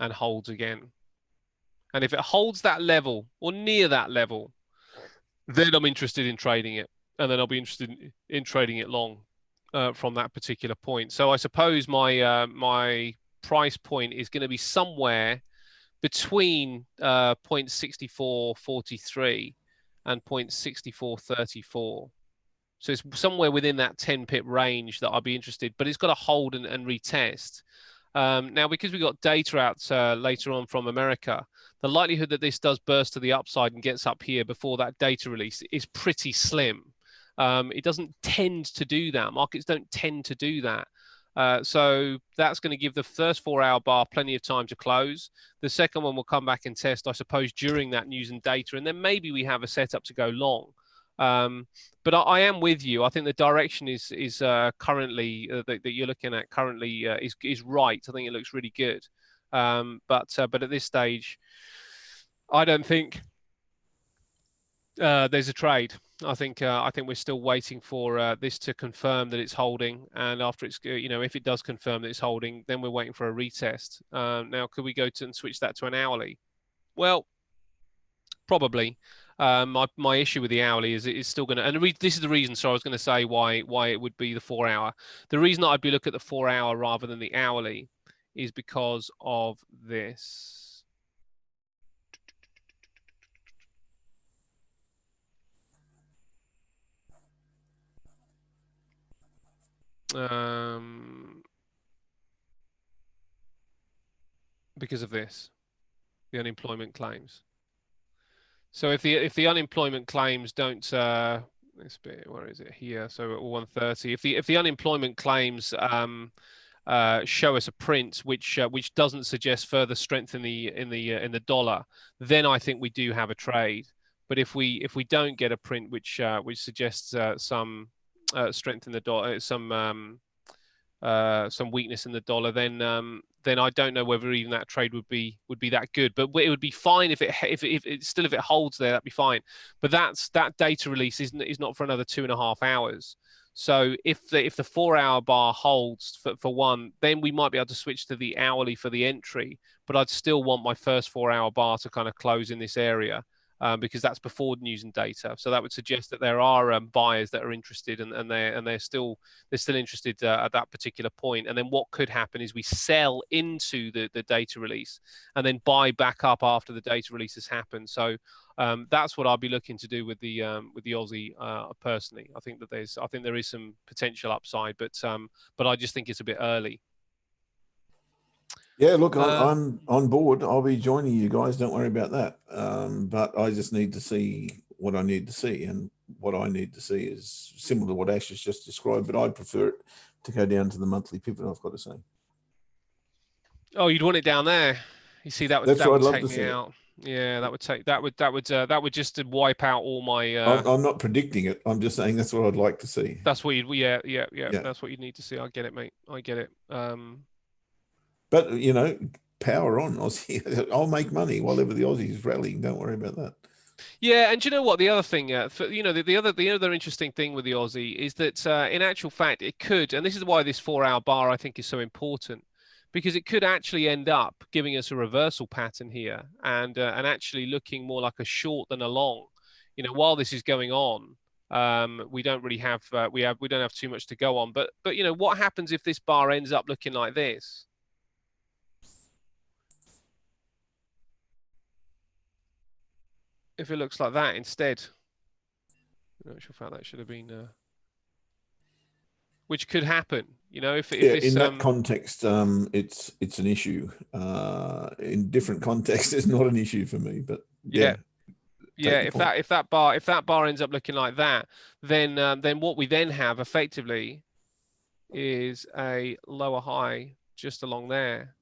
and holds again. And if it holds that level or near that level, then I'm interested in trading it. And then I'll be interested in trading it long from that particular point. So I suppose my price point is going to be somewhere between 0.6443 and 0.6434. So it's somewhere within that 10 pip range that I'd be interested, but it's got to hold and retest. Now, because we got data out later on from America, the likelihood that this does burst to the upside and gets up here before that data release is pretty slim. It doesn't tend to do that. Markets don't tend to do that. So that's going to give the first 4-hour bar plenty of time to close. The second one will come back and test, I suppose, during that news and data, and then maybe we have a setup to go long. But I am with you. I think the direction is currently that you're looking at currently is right. I think it looks really good. But at this stage, I don't think there's a trade. I think we're still waiting for this to confirm that it's holding, and after it's if it does confirm that it's holding, then we're waiting for a retest. Now, could we go to and switch that to an hourly? Well, probably. My issue with the hourly is it's still going to, and this is the reason. So I was going to say why it would be the 4-hour. The reason that I'd be looking at the 4-hour rather than the hourly is because of this. Because of this, the unemployment claims. So if the unemployment claims don't this bit, where is it here? So at 130, if the unemployment claims show us a print which doesn't suggest further strength in the dollar, then I think we do have a trade. But if we don't get a print which suggests some strength in the dollar, some weakness in the dollar, then I don't know whether even that trade would be that good. But it would be fine if it holds there, that'd be fine. But that data release is not for another 2.5 hours. So if the 4-hour bar holds for one, then we might be able to switch to the hourly for the entry. But I'd still want my first 4-hour bar to kind of close in this area. Because that's before news and data, so that would suggest that there are buyers that are interested, and they're still interested at that particular point. And then what could happen is we sell into the data release, and then buy back up after the data release has happened. So that's what I'll be looking to do with the Aussie personally. I think there is some potential upside, but I just think it's a bit early. Yeah, look, I'm on board. I'll be joining you guys. Don't worry about that. But I just need to see what I need to see. And what I need to see is similar to what Ash has just described, but I'd prefer it to go down to the monthly pivot, I've got to say. Oh, you'd want it down there. You see, that would take me out. Yeah, that would just wipe out all my. I'm not predicting it. I'm just saying that's what I'd like to see. That's what yeah. That's what you need to see. I get it, mate. I get it. But power on, Aussie. I'll make money while ever the Aussie is rallying. Don't worry about that. Yeah, and do you know what? The other thing, the other interesting thing with the Aussie is that in actual fact, it could, and this is why this 4-hour bar I think is so important, because it could actually end up giving us a reversal pattern here, and actually looking more like a short than a long. While this is going on, we don't really have we don't have too much to go on. But what happens if this bar ends up looking like this? If it looks like that instead, in actual fact, that should have been, which could happen. If in that context, it's an issue. In different contexts, it's not an issue for me. But yeah. If that bar ends up looking like that, then what we then have effectively is a lower high just along there.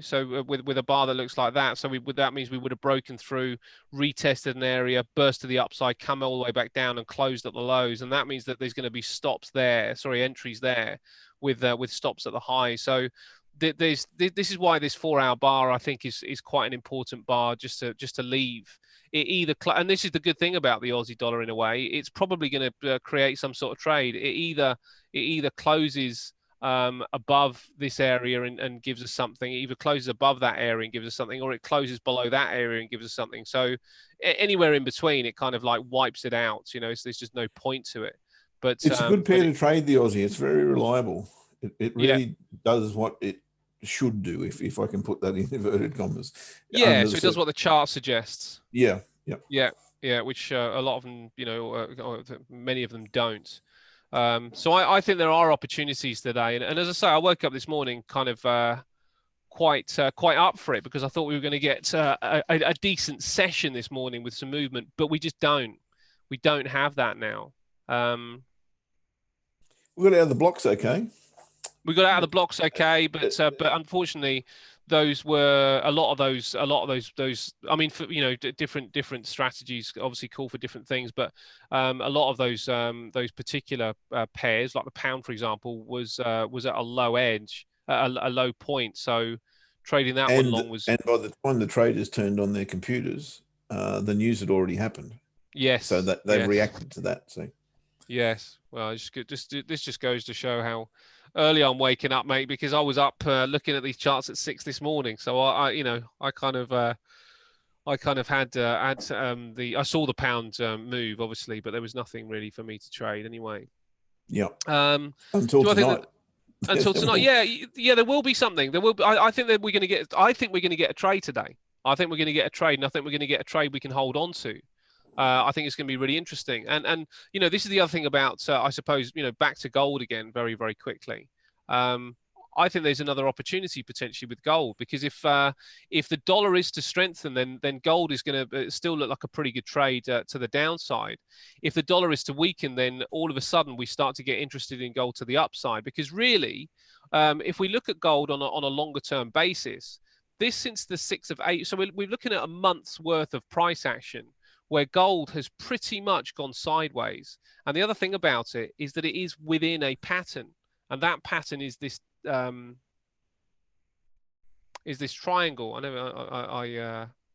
So with a bar that looks like that, so that means we would have broken through, retested an area, burst to the upside, come all the way back down and closed at the lows, and that means that there's going to be entries there with stops at the high. So this is why this 4-hour bar I think is quite an important bar just to leave. It either and this is the good thing about the Aussie dollar in a way, it's probably going to create some sort of trade. It either closes above this area and gives us something. It either closes above that area and gives us something, or it closes below that area and gives us something. So anywhere in between, it kind of like wipes it out. So there's just no point to it. But it's a good pair to trade, the Aussie. It's very reliable. It really does what it should do, if I can put that in inverted commas. Yeah, so it does what the chart suggests. Yeah. Yeah, which a lot of them, many of them don't. So I think there are opportunities today, and as I say, I woke up this morning kind of quite up for it, because I thought we were going to get a decent session this morning with some movement, but we just don't. We don't have that now. We got out of the blocks okay. We got out of the blocks okay, but unfortunately, those were a lot of those. I mean, for, different strategies obviously call for different things, but a lot of those particular pairs, like the pound, for example, was at a low edge, a low point. So trading that one long was. And by the time the traders turned on their computers, the news had already happened. Yes. So that they reacted to that. So. Yes. Well, this just goes to show how early I'm waking up, mate, because I was up looking at these charts at 6 this morning. So I kind of had I saw the pound move, obviously, but there was nothing really for me to trade anyway. Yeah. Until tonight. Until tonight, yeah, there will be something. There will be. I think that we're going to get. I think we're going to get a trade today. I think we're going to get a trade, and I think we're going to get a trade we can hold on to. I think it's going to be really interesting. And this is the other thing about, I suppose, back to gold again very, very quickly. I think there's another opportunity potentially with gold, because if the dollar is to strengthen, then gold is going to still look like a pretty good trade to the downside. If the dollar is to weaken, then all of a sudden we start to get interested in gold to the upside, because really, if we look at gold on a longer term basis, this since the 6th of April, so we're looking at a month's worth of price action where gold has pretty much gone sideways. And the other thing about it is that it is within a pattern, and that pattern is this triangle. I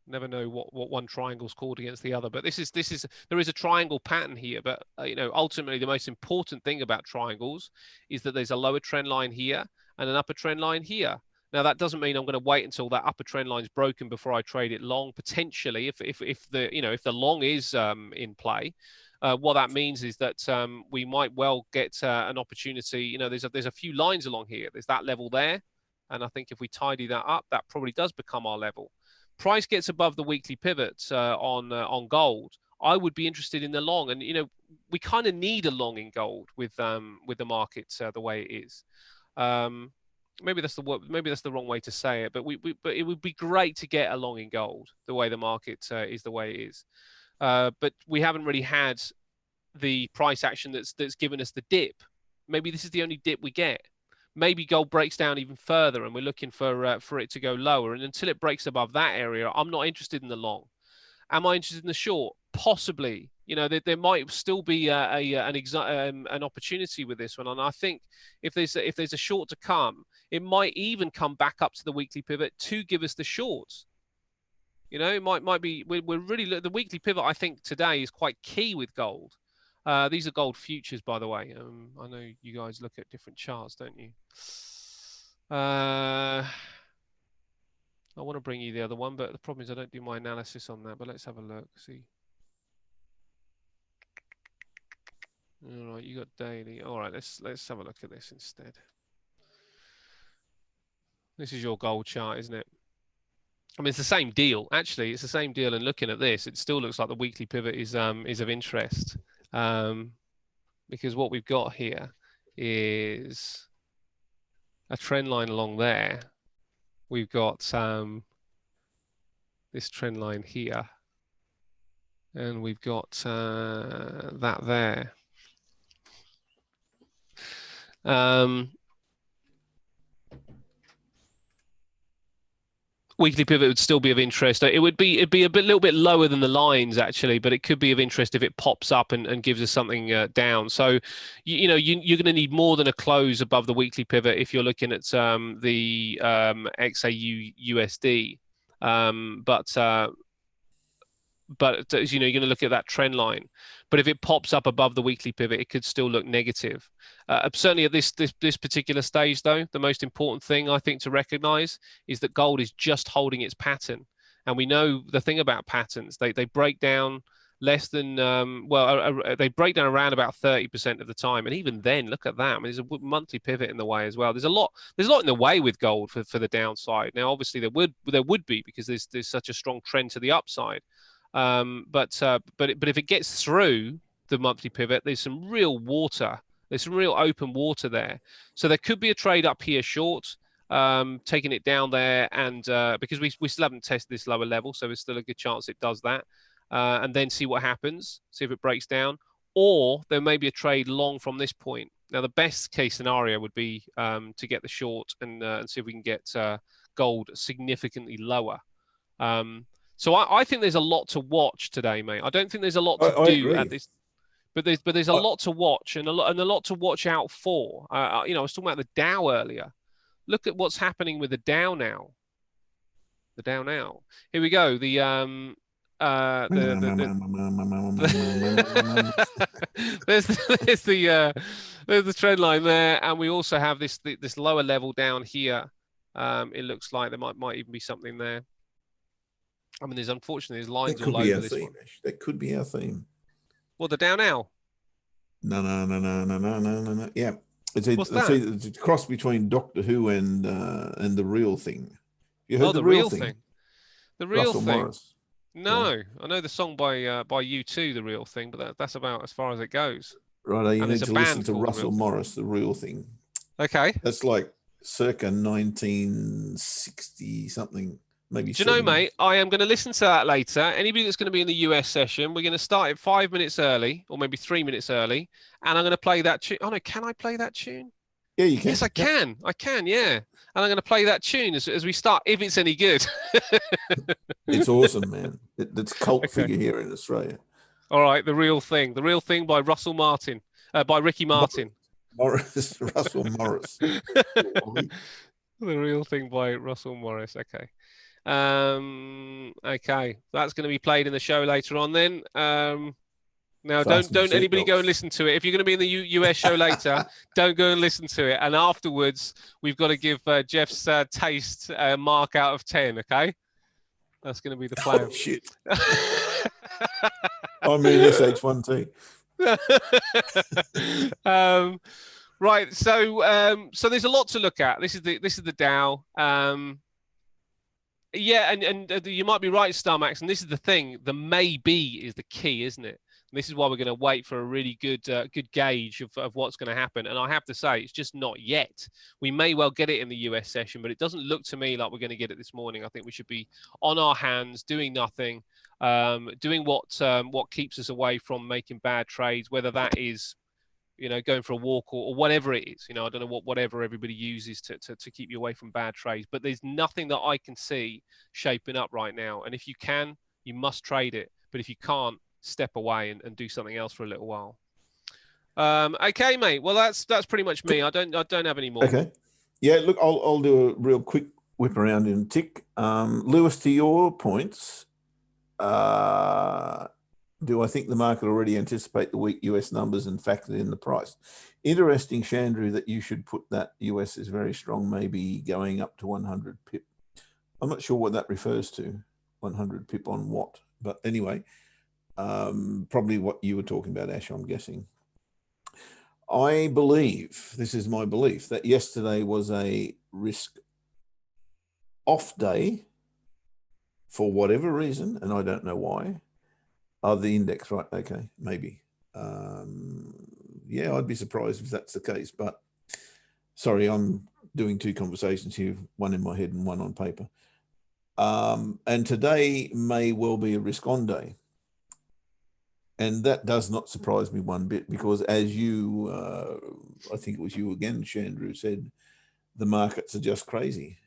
never know what one triangle is called against the other, but there is a triangle pattern here. But ultimately, the most important thing about triangles is that there's a lower trend line here and an upper trend line here. Now, that doesn't mean I'm going to wait until that upper trend line is broken before I trade it long. Potentially, if the long is in play, what that means is that we might well get an opportunity. There's a few lines along here. There's that level there, and I think if we tidy that up, that probably does become our level. Price gets above the weekly pivot on gold. I would be interested in the long, and we kind of need a long in gold with the market the way it is. Maybe that's the wrong way to say it, but but it would be great to get a long in gold the way the market is the way it is. But we haven't really had the price action that's given us the dip. Maybe this is the only dip we get. Maybe gold breaks down even further, and we're looking for it to go lower. And until it breaks above that area, I'm not interested in the long. Am I interested in the short? Possibly. There might still be an opportunity with this one, and I think if there's a short to come, it might even come back up to the weekly pivot to give us the shorts. It might be we're really the weekly pivot. I think today is quite key with gold. These are gold futures, by the way. I know you guys look at different charts, don't you? I want to bring you the other one, but the problem is I don't do my analysis on that. But let's have a look. See. All right, you got daily. All right, let's have a look at this instead. This is your gold chart, isn't it? I mean, it's the same deal. Actually, it's the same deal. And looking at this, it still looks like the weekly pivot is of interest, because what we've got here is a trend line along there. We've got this trend line here, and we've got that there. Weekly pivot would still be of interest. It'd be little bit lower than the lines actually, but it could be of interest if it pops up and gives us something down. So, you're going to need more than a close above the weekly pivot if you're looking at the XAU USD. But you're going to look at that trend line. But if it pops up above the weekly pivot, it could still look negative. Certainly at this particular stage, though, the most important thing I think to recognize is that gold is just holding its pattern. And we know the thing about patterns, they break down less than, they break down around about 30% of the time. And even then, look at that. I mean, there's a monthly pivot in the way as well. There's a lot in the way with gold for the downside. Now, obviously, there would be because there's such a strong trend to the upside. But if it gets through the monthly pivot, there's some real water. There's some real open water there. So there could be a trade up here short, taking it down there, and because we still haven't tested this lower level, so there's still a good chance it does that, and then see what happens, see if it breaks down, or there may be a trade long from this point. Now, the best case scenario would be to get the short and see if we can get gold significantly lower. So I think there's a lot to watch today, mate. I don't think there's a lot to I do agree. at this, but there's a lot to watch and a lot to watch out for. I was talking about the Dow earlier. Look at what's happening with the Dow now. The Dow now. Here we go. There's there's the trend line there, and we also have this lower level down here. It looks like there might even be something there. I mean, there's lines all over this one. That could be our theme. Well, the Dow now. No. Yeah, it's a cross between Doctor Who and the Real Thing. You heard the Real Thing. The Real Russell Thing. Morris. No, yeah. I know the song by U2, The Real Thing, but that's about as far as it goes. Right, you need to listen to Russell Morris, The Real Thing. Okay. That's like circa 1960 something. Maybe. Do you know, mate, I am going to listen to that later. Anybody that's going to be in the US session, we're going to start it 5 minutes early, or maybe 3 minutes early, and I'm going to play that tune. Oh, no, can I play that tune? Yeah, you can. Yes, I can. I can, yeah. And I'm going to play that tune as we start, if it's any good. It's awesome, man. It's a cult figure here in Australia. All right, The Real Thing. The Real Thing by Russell Martin, by Ricky Martin. Russell Morris. The Real Thing by Russell Morris. Okay. Okay, that's going to be played in the show later on then. Now, don't anybody go and listen to it. If you're going to be in the US show later, don't go and listen to it. And afterwards, we've got to give Jeff's taste a mark out of 10, okay? That's going to be the plan. Oh, shit. I'm in SH1T. Right, so there's a lot to look at. This is the Dow. Yeah, and you might be right, Starmax. And this is the thing: the maybe is the key, isn't it? And this is why we're going to wait for a really good gauge of what's going to happen. And I have to say, it's just not yet. We may well get it in the US session, but it doesn't look to me like we're going to get it this morning. I think we should be on our hands, doing nothing, doing what keeps us away from making bad trades, whether that is, going for a walk or whatever it is. I don't know whatever everybody uses to keep you away from bad trades, but there's nothing that I can see shaping up right now. And if you can, you must trade it. But if you can't, step away and do something else for a little while. Okay, mate. Well, that's pretty much me. I don't have any more. Okay. Yeah. Look, I'll do a real quick whip around in a tick. Lewis, to your points, do I think the market already anticipate the weak US numbers and factored in the price? Interesting, Chandru, that you should put that US is very strong, maybe going up to 100 pip. I'm not sure what that refers to, 100 pip on what. But anyway, probably what you were talking about, Ash, I'm guessing. I believe, this is my belief, that yesterday was a risk off day for whatever reason, and I don't know why. Oh, the index, right? Okay, maybe. Yeah, I'd be surprised if that's the case. But sorry, I'm doing two conversations here, one in my head and one on paper. And today may well be a risk on day. And that does not surprise me one bit, because as you, I think it was you again, Chandru, said, the markets are just crazy.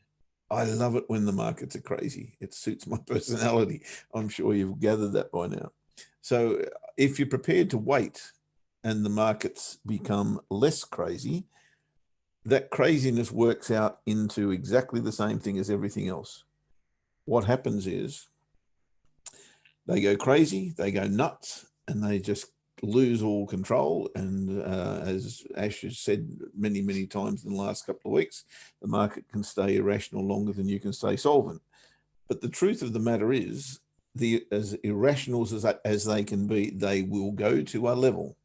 I love it when the markets are crazy. It suits my personality. I'm sure you've gathered that by now. So if you're prepared to wait and the markets become less crazy, that craziness works out into exactly the same thing as everything else. What happens is they go crazy, they go nuts, and they just lose all control. And as Ash has said many, many times in the last couple of weeks, the market can stay irrational longer than you can stay solvent. But the truth of the matter is, as irrational as they can be, they will go to a level.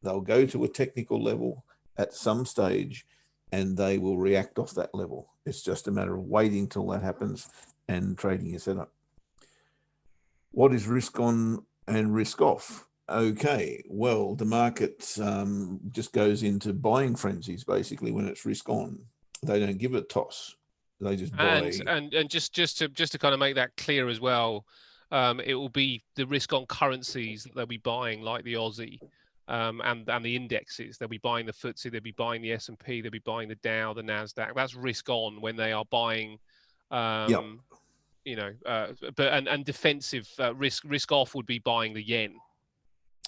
They'll go to a technical level at some stage, and they will react off that level. It's just a matter of waiting till that happens and trading your setup. What is risk on and risk off? Okay, well, the market just goes into buying frenzies basically when it's risk on. They don't give a toss. They just And buy. and just to kind of make that clear as well, it will be the risk on currencies that they'll be buying, like the Aussie, and the indexes. They'll be buying the FTSE, they'll be buying the S&P, they'll be buying the Dow, the Nasdaq. That's risk on when they are buying, Yep, um, but and defensive risk off would be buying the yen,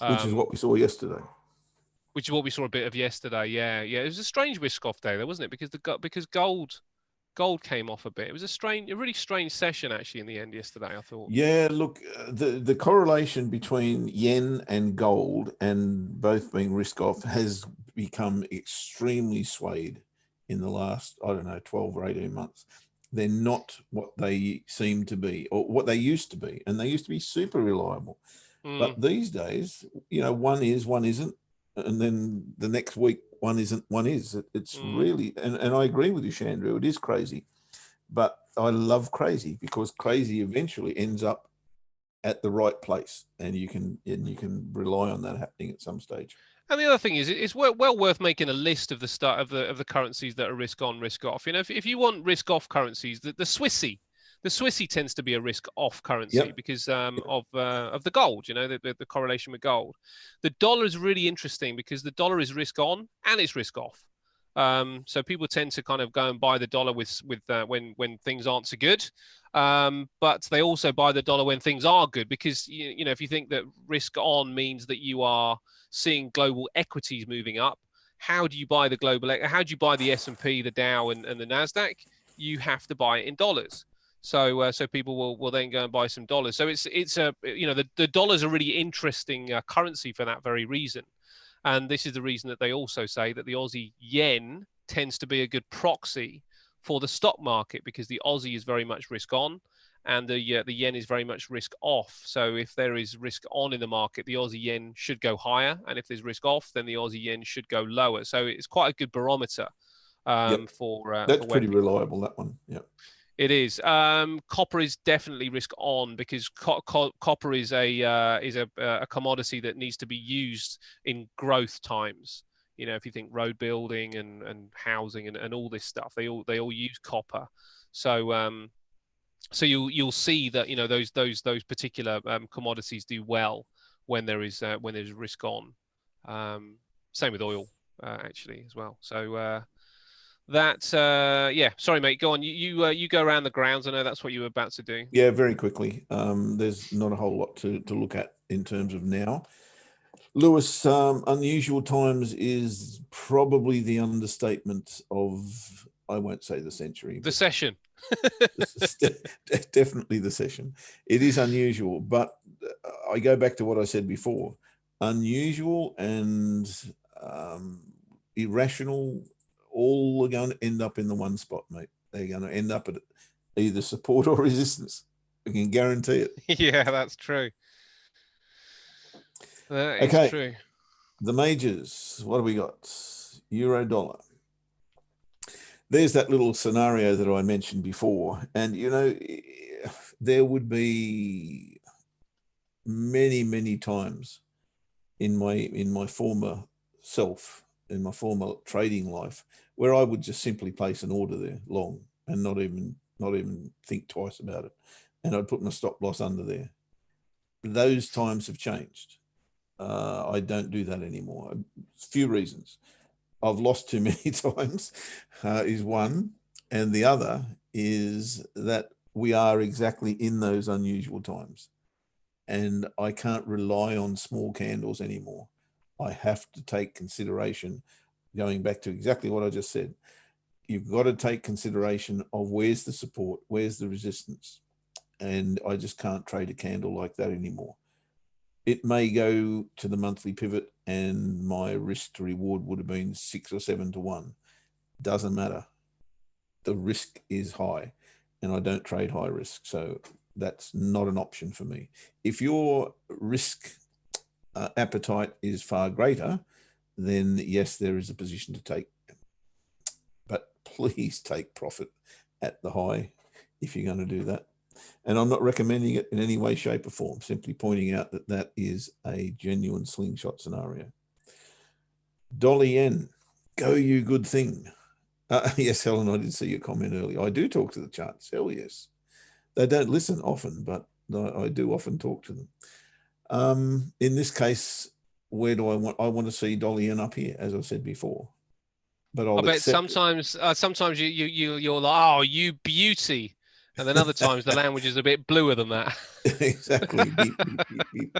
which is um, what we saw yesterday. which is what we saw a bit of yesterday. Yeah, yeah, it was a strange risk off day, though, wasn't it? Because gold came off a bit. It was a really strange session actually in the end yesterday, I thought. Yeah, look, the correlation between yen and gold and both being risk off has become extremely swayed in the last, I don't know, 12 or 18 months. They're not what they seem to be or what they used to be. And they used to be super reliable. Mm, But these days, one is, one isn't. And then the next week, one isn't, one is. It's mm. really, and I agree with you, Chandru, it is crazy. But I love crazy because crazy eventually ends up at the right place, and you can rely on that happening at some stage. And the other thing is, it's well worth making a list of the start of the currencies that are risk on, risk off. If you want risk off currencies, the Swissy tends to be a risk off currency Yep. because of the gold. The correlation with gold. The dollar is really interesting because the dollar is risk on and it's risk off. So people tend to kind of go and buy the dollar when things aren't so good, but they also buy the dollar when things are good because if you think that risk on means that you are seeing global equities moving up, how do you buy the S&P, the Dow, and the Nasdaq? You have to buy it in dollars. So people will then go and buy some dollars. So the dollar's a really interesting currency for that very reason. And this is the reason that they also say that the Aussie yen tends to be a good proxy for the stock market because the Aussie is very much risk on and the yen is very much risk off. So if there is risk on in the market, the Aussie yen should go higher. And if there's risk off, then the Aussie yen should go lower. So it's quite a good barometer Yep. for That's where pretty people. reliable, that one. Yep. It is. Copper is definitely risk on because copper is a commodity that needs to be used in growth times. If you think road building and housing and all this stuff, they all use copper. So you'll see that those particular commodities do well when there's risk on. Same with oil actually as well. So. Yeah. Sorry, mate. Go on. You go around the grounds. I know that's what you were about to do. Yeah, very quickly. There's not a whole lot to look at in terms of now. Lewis, unusual times is probably the understatement of, I won't say the century, The but session. definitely the session. It is unusual, but I go back to what I said before. Unusual and irrational all are going to end up in the one spot, mate. They're going to end up at either support or resistance. I can guarantee it. Yeah, that's true. That is Okay, true. the majors. What do we got? Euro dollar. There's that little scenario that I mentioned before, and there would be many times in my former self, in my former trading life, where I would just simply place an order there long and not even think twice about it, and I'd put my stop loss under there. Those times have changed. I don't do that anymore. A few reasons. I've lost too many times, is one, and the other is that we are exactly in those unusual times, and I can't rely on small candles anymore. I have to take consideration, going back to exactly what I just said. You've got to take consideration of where's the support, where's the resistance, and I just can't trade a candle like that anymore. It may go to the monthly pivot and my risk to reward would have been 6 or 7 to 1. Doesn't matter. The risk is high and I don't trade high risk. So that's not an option for me. If your risk appetite is far greater, then yes, there is a position to take. But please take profit at the high if you're going to do that. And I'm not recommending it in any way, shape or form, simply pointing out that that is a genuine slingshot scenario. Dolly N, go you good thing. Yes, Helen, I did see your comment earlier. I do talk to the charts. Hell yes. They don't listen often, but I do often talk to them. In this case, where do I want? I want to see Dolly N up here, as I said before. But I'll I bet accept sometimes you're like, oh, you beauty, and then other times the language is a bit bluer than that. exactly. Beep, beep, beep, beep.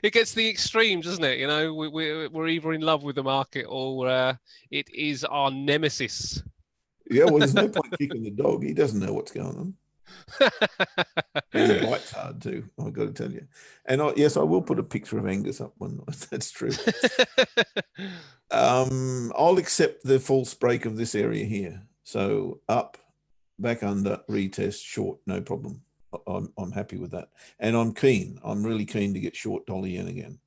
It gets to the extremes, doesn't it? You know, we're either in love with the market or it is our nemesis. Yeah, well, there's no point kicking the dog. He doesn't know what's going on. And he bites hard too, I've got to tell you. And yes, I will put a picture of Angus up one night. That's true. I'll accept the false break of this area here. So up, back under, retest, short, no problem. I'm happy with that. And I'm keen. I'm really keen to get short Dolly in again.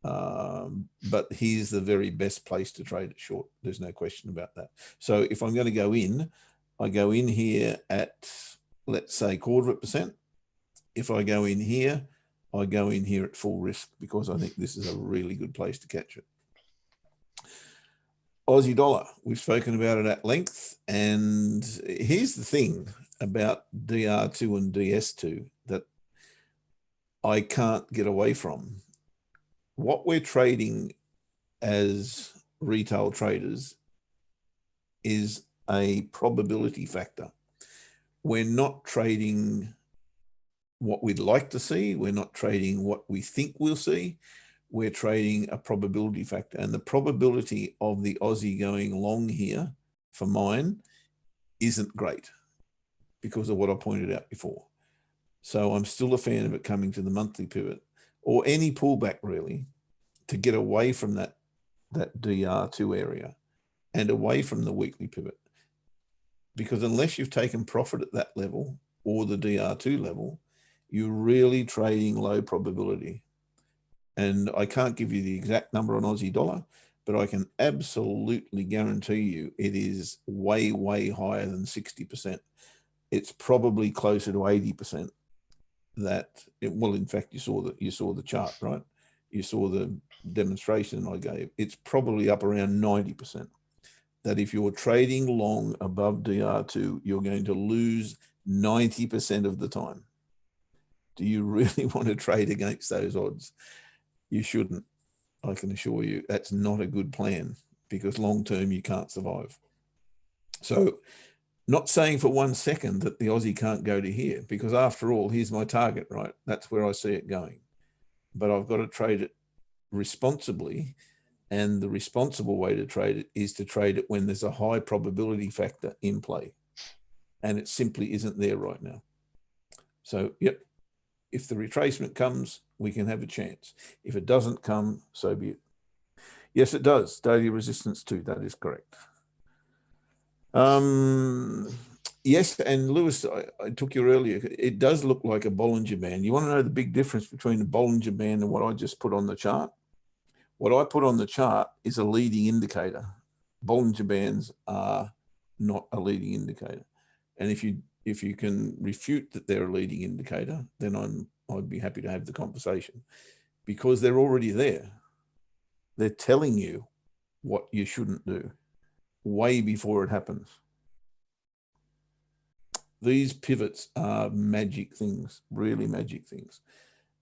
But here's the very best place to trade it short. There's no question about that. So if I'm going to go in, I go in here at, let's say, 0.25%. If I go in here, I go in here at full risk because I think this is a really good place to catch it. Aussie dollar, we've spoken about it at length. And here's the thing about DR2 and DS2 that I can't get away from. What we're trading as retail traders is a probability factor. We're not trading what we'd like to see. We're not trading what we think we'll see. We're trading a probability factor. And the probability of the Aussie going long here for mine isn't great because of what I pointed out before. So I'm still a fan of it coming to the monthly pivot or any pullback really to get away from that DR2 area and away from the weekly pivot. Because unless you've taken profit at that level or the DR2 level, you're really trading low probability. And I can't give you the exact number on Aussie dollar, but I can absolutely guarantee you it is way, way higher than 60%. It's probably closer to 80% that, well, in fact, you saw the chart, right? You saw the demonstration I gave. It's probably up around 90%. That if you're trading long above DR2, you're going to lose 90% of the time. Do you really want to trade against those odds? You shouldn't. I can assure you that's not a good plan because long-term you can't survive. So not saying for 1 second that the Aussie can't go to here because after all, here's my target, right? That's where I see it going. But I've got to trade it responsibly. And the responsible way to trade it is to trade it when there's a high probability factor in play. And it simply isn't there right now. So, yep, if the retracement comes, we can have a chance. If it doesn't come, so be it. Yes, it does. Daily resistance too. That is correct. Yes, and Lewis, I took you earlier. It does look like a Bollinger Band. You want to know the big difference between the Bollinger Band and what I just put on the chart? What I put on the chart is a leading indicator. Bollinger Bands are not a leading indicator. And if you can refute that they're a leading indicator, then I'd be happy to have the conversation because they're already there. They're telling you what you shouldn't do way before it happens. These pivots are magic things, really magic things.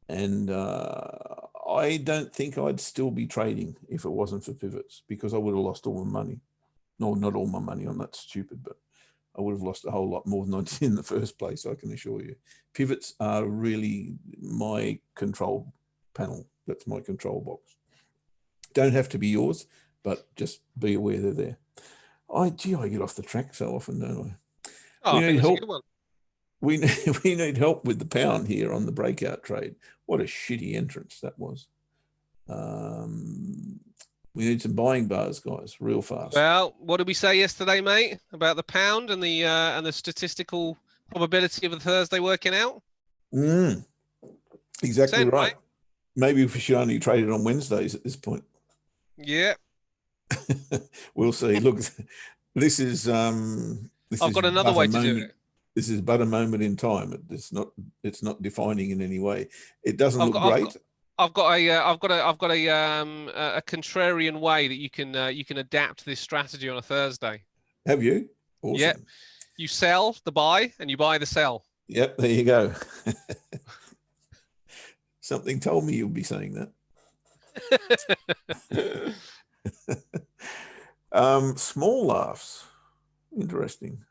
And I don't think I'd still be trading if it wasn't for pivots because I would have lost all my money. No, not all my money. I'm not stupid, but I would have lost a whole lot more than I did in the first place, I can assure you. Pivots are really my control panel. That's my control box. Don't have to be yours, but just be aware they're there. I get off the track so often, don't I? Oh, I think that's a good one. We need help with the pound here on the breakout trade. What a shitty entrance that was. We need some buying bars, guys, real fast. Well, what did we say yesterday, mate, about the pound and the statistical probability of the Thursday working out? Exactly right. Maybe we should only trade it on Wednesdays at this point. Yeah. We'll see. Look, this is I've got another way to do it. This is but a moment in time. It's not defining in any way. It doesn't I've look got, I've great. got, I've got a contrarian way that you can adapt this strategy on a Thursday. Have you? Yeah, Awesome. you sell the buy and you buy the sell. Yep, there you go. Something told me you'll be saying that. Small laughs. Interesting.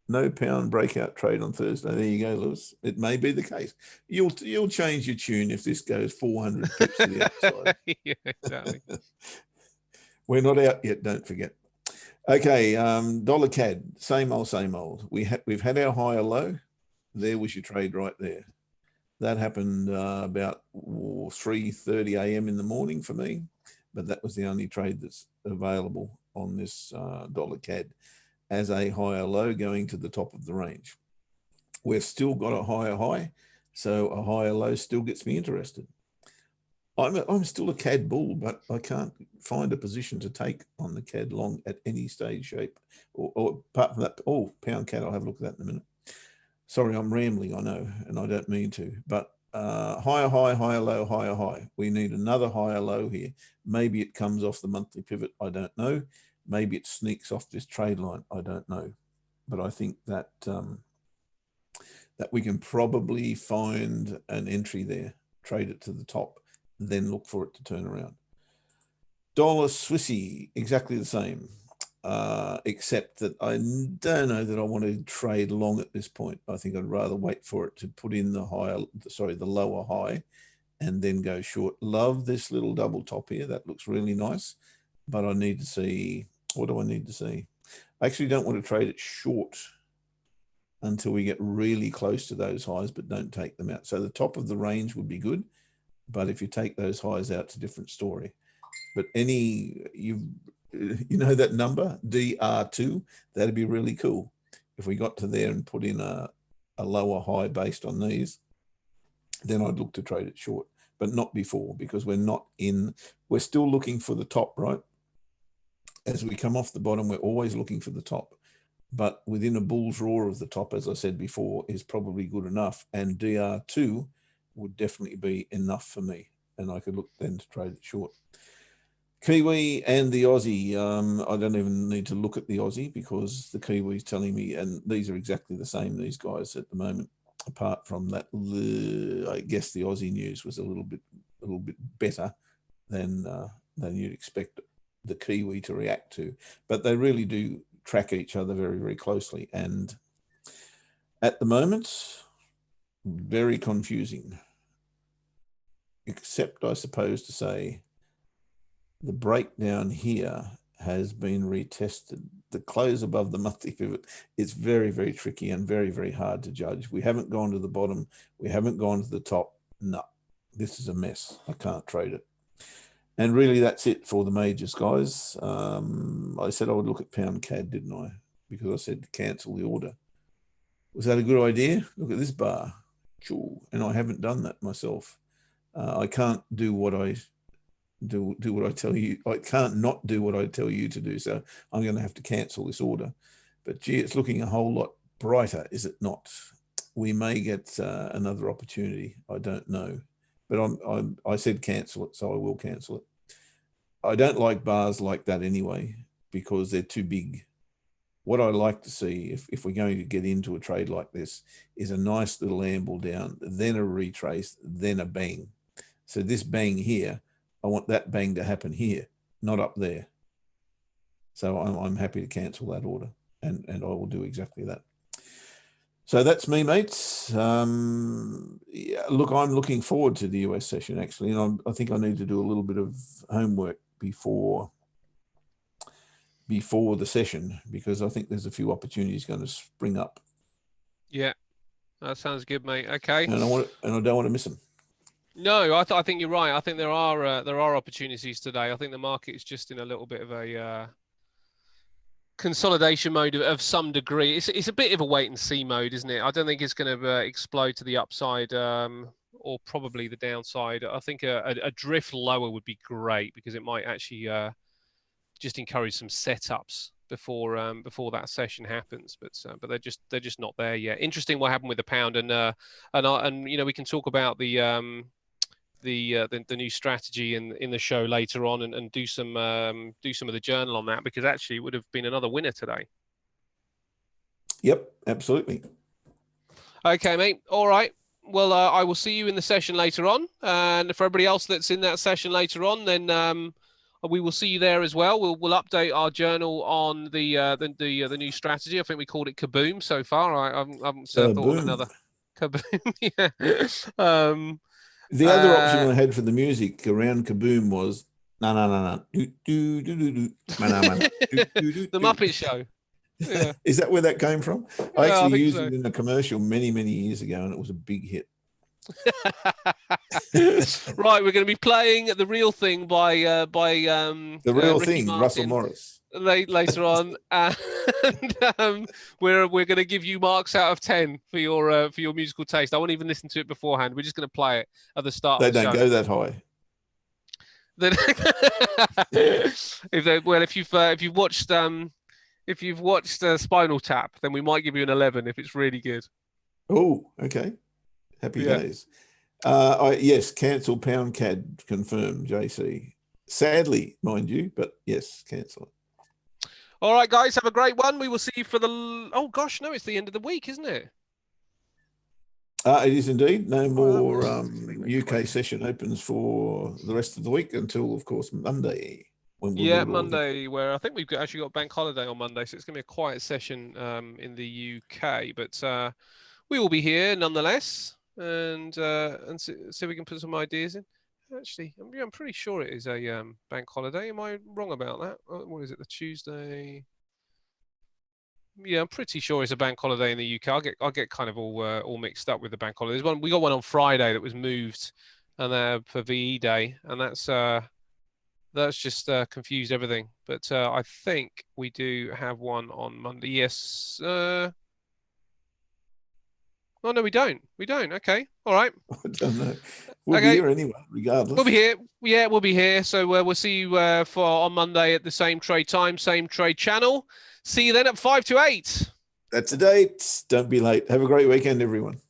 No pound breakout trade on Thursday. There you go, Lewis. It may be the case. You'll change your tune if this goes 400 pips to the upside. Yeah, exactly. We're not out yet, don't forget. Okay, dollar CAD, same old, same old. We've had our higher low. There was your trade right there. That happened about 3:30 a.m. in the morning for me, but that was the only trade that's available on this dollar CAD as a higher low going to the top of the range. We've still got a higher high, so a higher low still gets me interested. I'm still a CAD bull, but I can't find a position to take on the CAD long at any stage, shape, or apart from that. Oh, pound CAD, I'll have a look at that in a minute. Sorry, I'm rambling, I know, and I don't mean to, but higher high, higher low, higher high. We need another higher low here. Maybe it comes off the monthly pivot, I don't know. Maybe it sneaks off this trade line, I don't know. But I think that that we can probably find an entry there, trade it to the top, then look for it to turn around. Dollar Swissy, exactly the same. Except that I don't know that I want to trade long at this point. I think I'd rather wait for it to put in the lower high and then go short. Love this little double top here. That looks really nice, but I need to see, what do I need to see? I actually don't want to trade it short until we get really close to those highs, but don't take them out. So the top of the range would be good, but if you take those highs out, it's a different story. But you know that number, DR2, that'd be really cool. If we got to there and put in a lower high based on these, then I'd look to trade it short, but not before, because we're still looking for the top, right? As we come off the bottom, we're always looking for the top. But within a bull's roar of the top, as I said before, is probably good enough. And DR2 would definitely be enough for me. And I could look then to trade it short. Kiwi and the Aussie. I don't even need to look at the Aussie because the Kiwi's telling me, and these are exactly the same, these guys at the moment, apart from that, I guess the Aussie news was a little bit better than you'd expect the Kiwi to react to. But they really do track each other very, very closely. And at the moment, very confusing, except I suppose to say, the breakdown here has been retested. The close above the monthly pivot is very, very tricky and very, very hard to judge. We haven't gone to the bottom. We haven't gone to the top. No, this is a mess. I can't trade it. And really, that's it for the majors, guys. I said I would look at pound CAD, didn't I? Because I said to cancel the order. Was that a good idea? Look at this bar. Cool. And I haven't done that myself. I can't do what I what I tell you. I can't not do what I tell you to do. So I'm going to have to cancel this order. But gee, it's looking a whole lot brighter, is it not? We may get another opportunity. I don't know. But I said cancel it, so I will cancel it. I don't like bars like that anyway, because they're too big. What I like to see, if we're going to get into a trade like this, is a nice little amble down, then a retrace, then a bang. So this bang here, I want that bang to happen here, not up there. So I'm happy to cancel that order, and I will do exactly that. So that's me, mates. Yeah, look, I'm looking forward to the US session, actually, and I think I need to do a little bit of homework before the session, because I think there's a few opportunities going to spring up. Yeah, that sounds good, mate. Okay. And I don't want to miss them. No, I think you're right. I think there are opportunities today. I think the market is just in a little bit of a consolidation mode of some degree. It's a bit of a wait and see mode, isn't it? I don't think it's going to explode to the upside or probably the downside. I think a drift lower would be great, because it might actually just encourage some setups before that session happens. But they're just not there yet. Interesting what happened with the pound, and we can talk about the new strategy in the show later on, and do some of the journal on that, because actually it would have been another winner today. Yep, absolutely. Okay, mate. All right. Well, I will see you in the session later on, and for everybody else that's in that session later on, then we will see you there as well. We'll update our journal on the new strategy. I think we called it Kaboom so far. I haven't thought of another Kaboom. Yeah. The other option I had for the music around Kaboom was na. The Muppet Show. Yeah. Is that where that came from? I actually used it in a commercial many years ago, and it was a big hit. Right, we're going to be playing The Real Thing by The Real Ricky Thing, Martin Russell Morris. Later on, and we're going to give you marks out of 10 for your musical taste. I won't even listen to it beforehand. We're just going to play it at the start. They don't go that high. If you've watched Spinal Tap, then we might give you an 11 if it's really good. Oh, okay. Happy days. Yes, cancel Pound CAD confirmed, JC. Sadly, mind you, but yes, cancel it. All right, guys, have a great one. We will see you for oh gosh, no, it's the end of the week, isn't it? It is indeed. No more UK session opens for the rest of the week until, of course, Monday. Monday, where I think we've actually got bank holiday on Monday, so it's going to be a quiet session in the UK. But we will be here nonetheless, and see if we can put some ideas in. Actually, I'm pretty sure it is a bank holiday. Am I wrong about that? What is it? The Tuesday? Yeah, I'm pretty sure it's a bank holiday in the UK. I'll get kind of all mixed up with the bank holidays. We got one on Friday that was moved, and for VE Day, and that's just confused everything. But I think we do have one on Monday. Yes. Oh, no, we don't. We don't. Okay. All right. I don't know. We'll be here anyway, regardless. We'll be here. Yeah, we'll be here. So we'll see you on Monday at the same trade time, same trade channel. See you then at 5 to 8. That's the date. Don't be late. Have a great weekend, everyone.